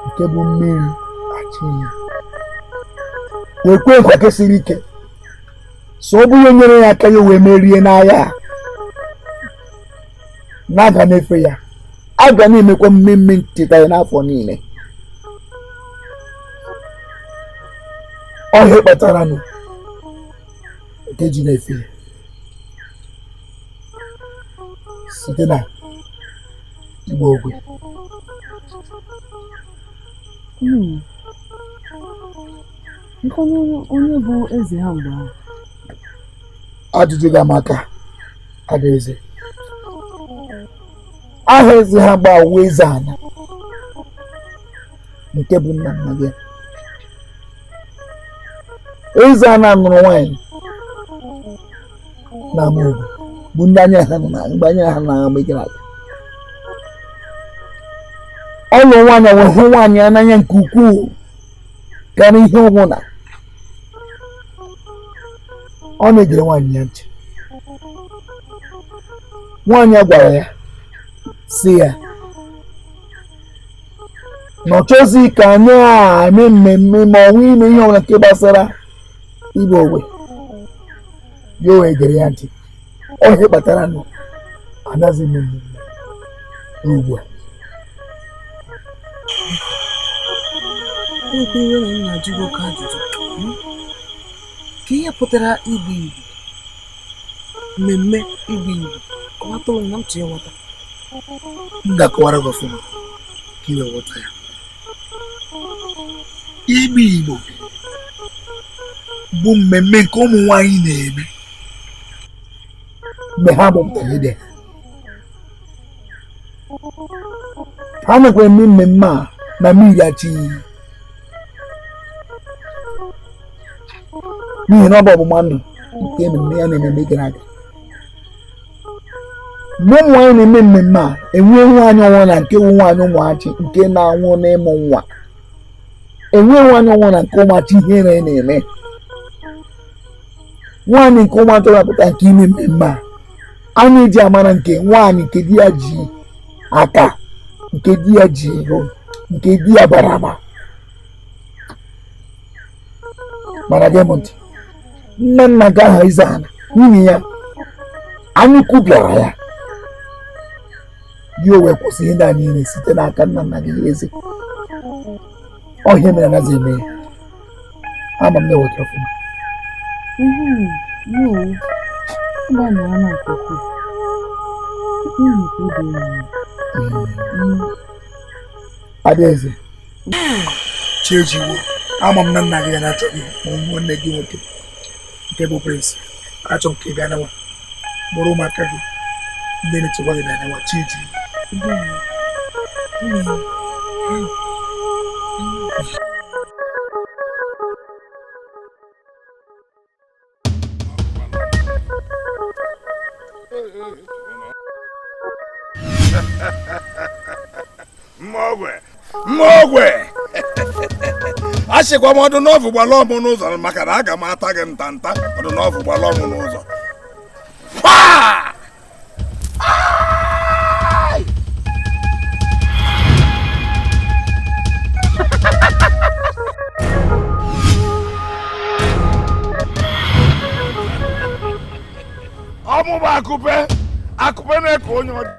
nke bụ mmiri Achi wee kwee nkwa nke siri ike so ọ bụrụ nyere ya aka ya wee merie n'agha na-aga n'efe ya a ga na-emekwa mmemme ncheta ya n'afọ niile ọhịa kpatara nụ nke ji na-efe ya site na igba ogwe nke onye bụ eze ha mgbe ahụ ajụjụ ga-amaka Adaeze aha eze ha gba uwe eze ana nke bụ nna nna gị eze ana nụrụ nwanyị na ama obodo bụ ndị anya ha na mgbe anya ha na mgbe gara aga ọlụ nwaanyị wee hụ nwaanyị n'anya nke ukwuu karịa ihe ọbụla ọ na-egere nwaanyị ya ntị nwaanyị a gwara ya si ya na ọ chọzi ka anyị eme mmemme ma ọ nwee ime ihe ọbụla nke gbasara igbe ogbe ya o wee gere ya ntị. Ọ ihe kpatara na anaghịzi eme mmemme ugbu a. Ekwewe na nna jụrụ oke ajụjụ ka ihe pụtara igbu igbu mmemme igbu igbu ọwatụrụ na m chọrọ ịghọta. M ga-akọwara gị ọfụma ka iwe ghọta ya. Igbu igbo bụ mmemme nke ụmụ nwanyị na-eme mgbe ha mụpụtara ide. Ha nakwa eme mmemme a na Ihiachi n'ihi na ọ bụ ọgbụgba ndụ nke ememme ya na-ememe gara aga. Mgbe ụmụ nwanyị na-eme mmemme a, enwe nwaanyị ọnwụ na nke wu nwaanyị ụmụachi nke na-anwụ n'ịmụ nwa. Enwe nwaanyị ọnwụ na nke ụmụachi ihere na-eme. Nwaanyị nke ụmụachi wepụta nke ime mmemme a, a na-eji amara nke nwaanyị nke di ya ji aka, nke di ya ji ego, nke di ya bara aba. Mana gee m ntị, nne nna gị aha ize ana nwunye ya anyị kwụbịara ya ya o wee kwụsị ihe ndị a niile site n'aka nna nna gị eze. Ọ ihe mere anaghị eme ya. Ama m na-eweta ọfụma. Adaeze Chiejiwo, ama m na nna gị ya na-achọ gị ma nwanne gị nwoke nke bụ Prince achọ nke bịa nawa mụrụ ụmụaka gị ndị na-echekwa gị bịa nawa Chiejiwo. Mmogwe a sịkwa m ọdụ n'ọfụ gbala ọmụ n'ụzọ maka na aga m ata gị ntanta. Ọdụ n'ọfụ gbala ọmụ n'ụzọ. Ọmụba akụpe na-eke onye ọjọọ.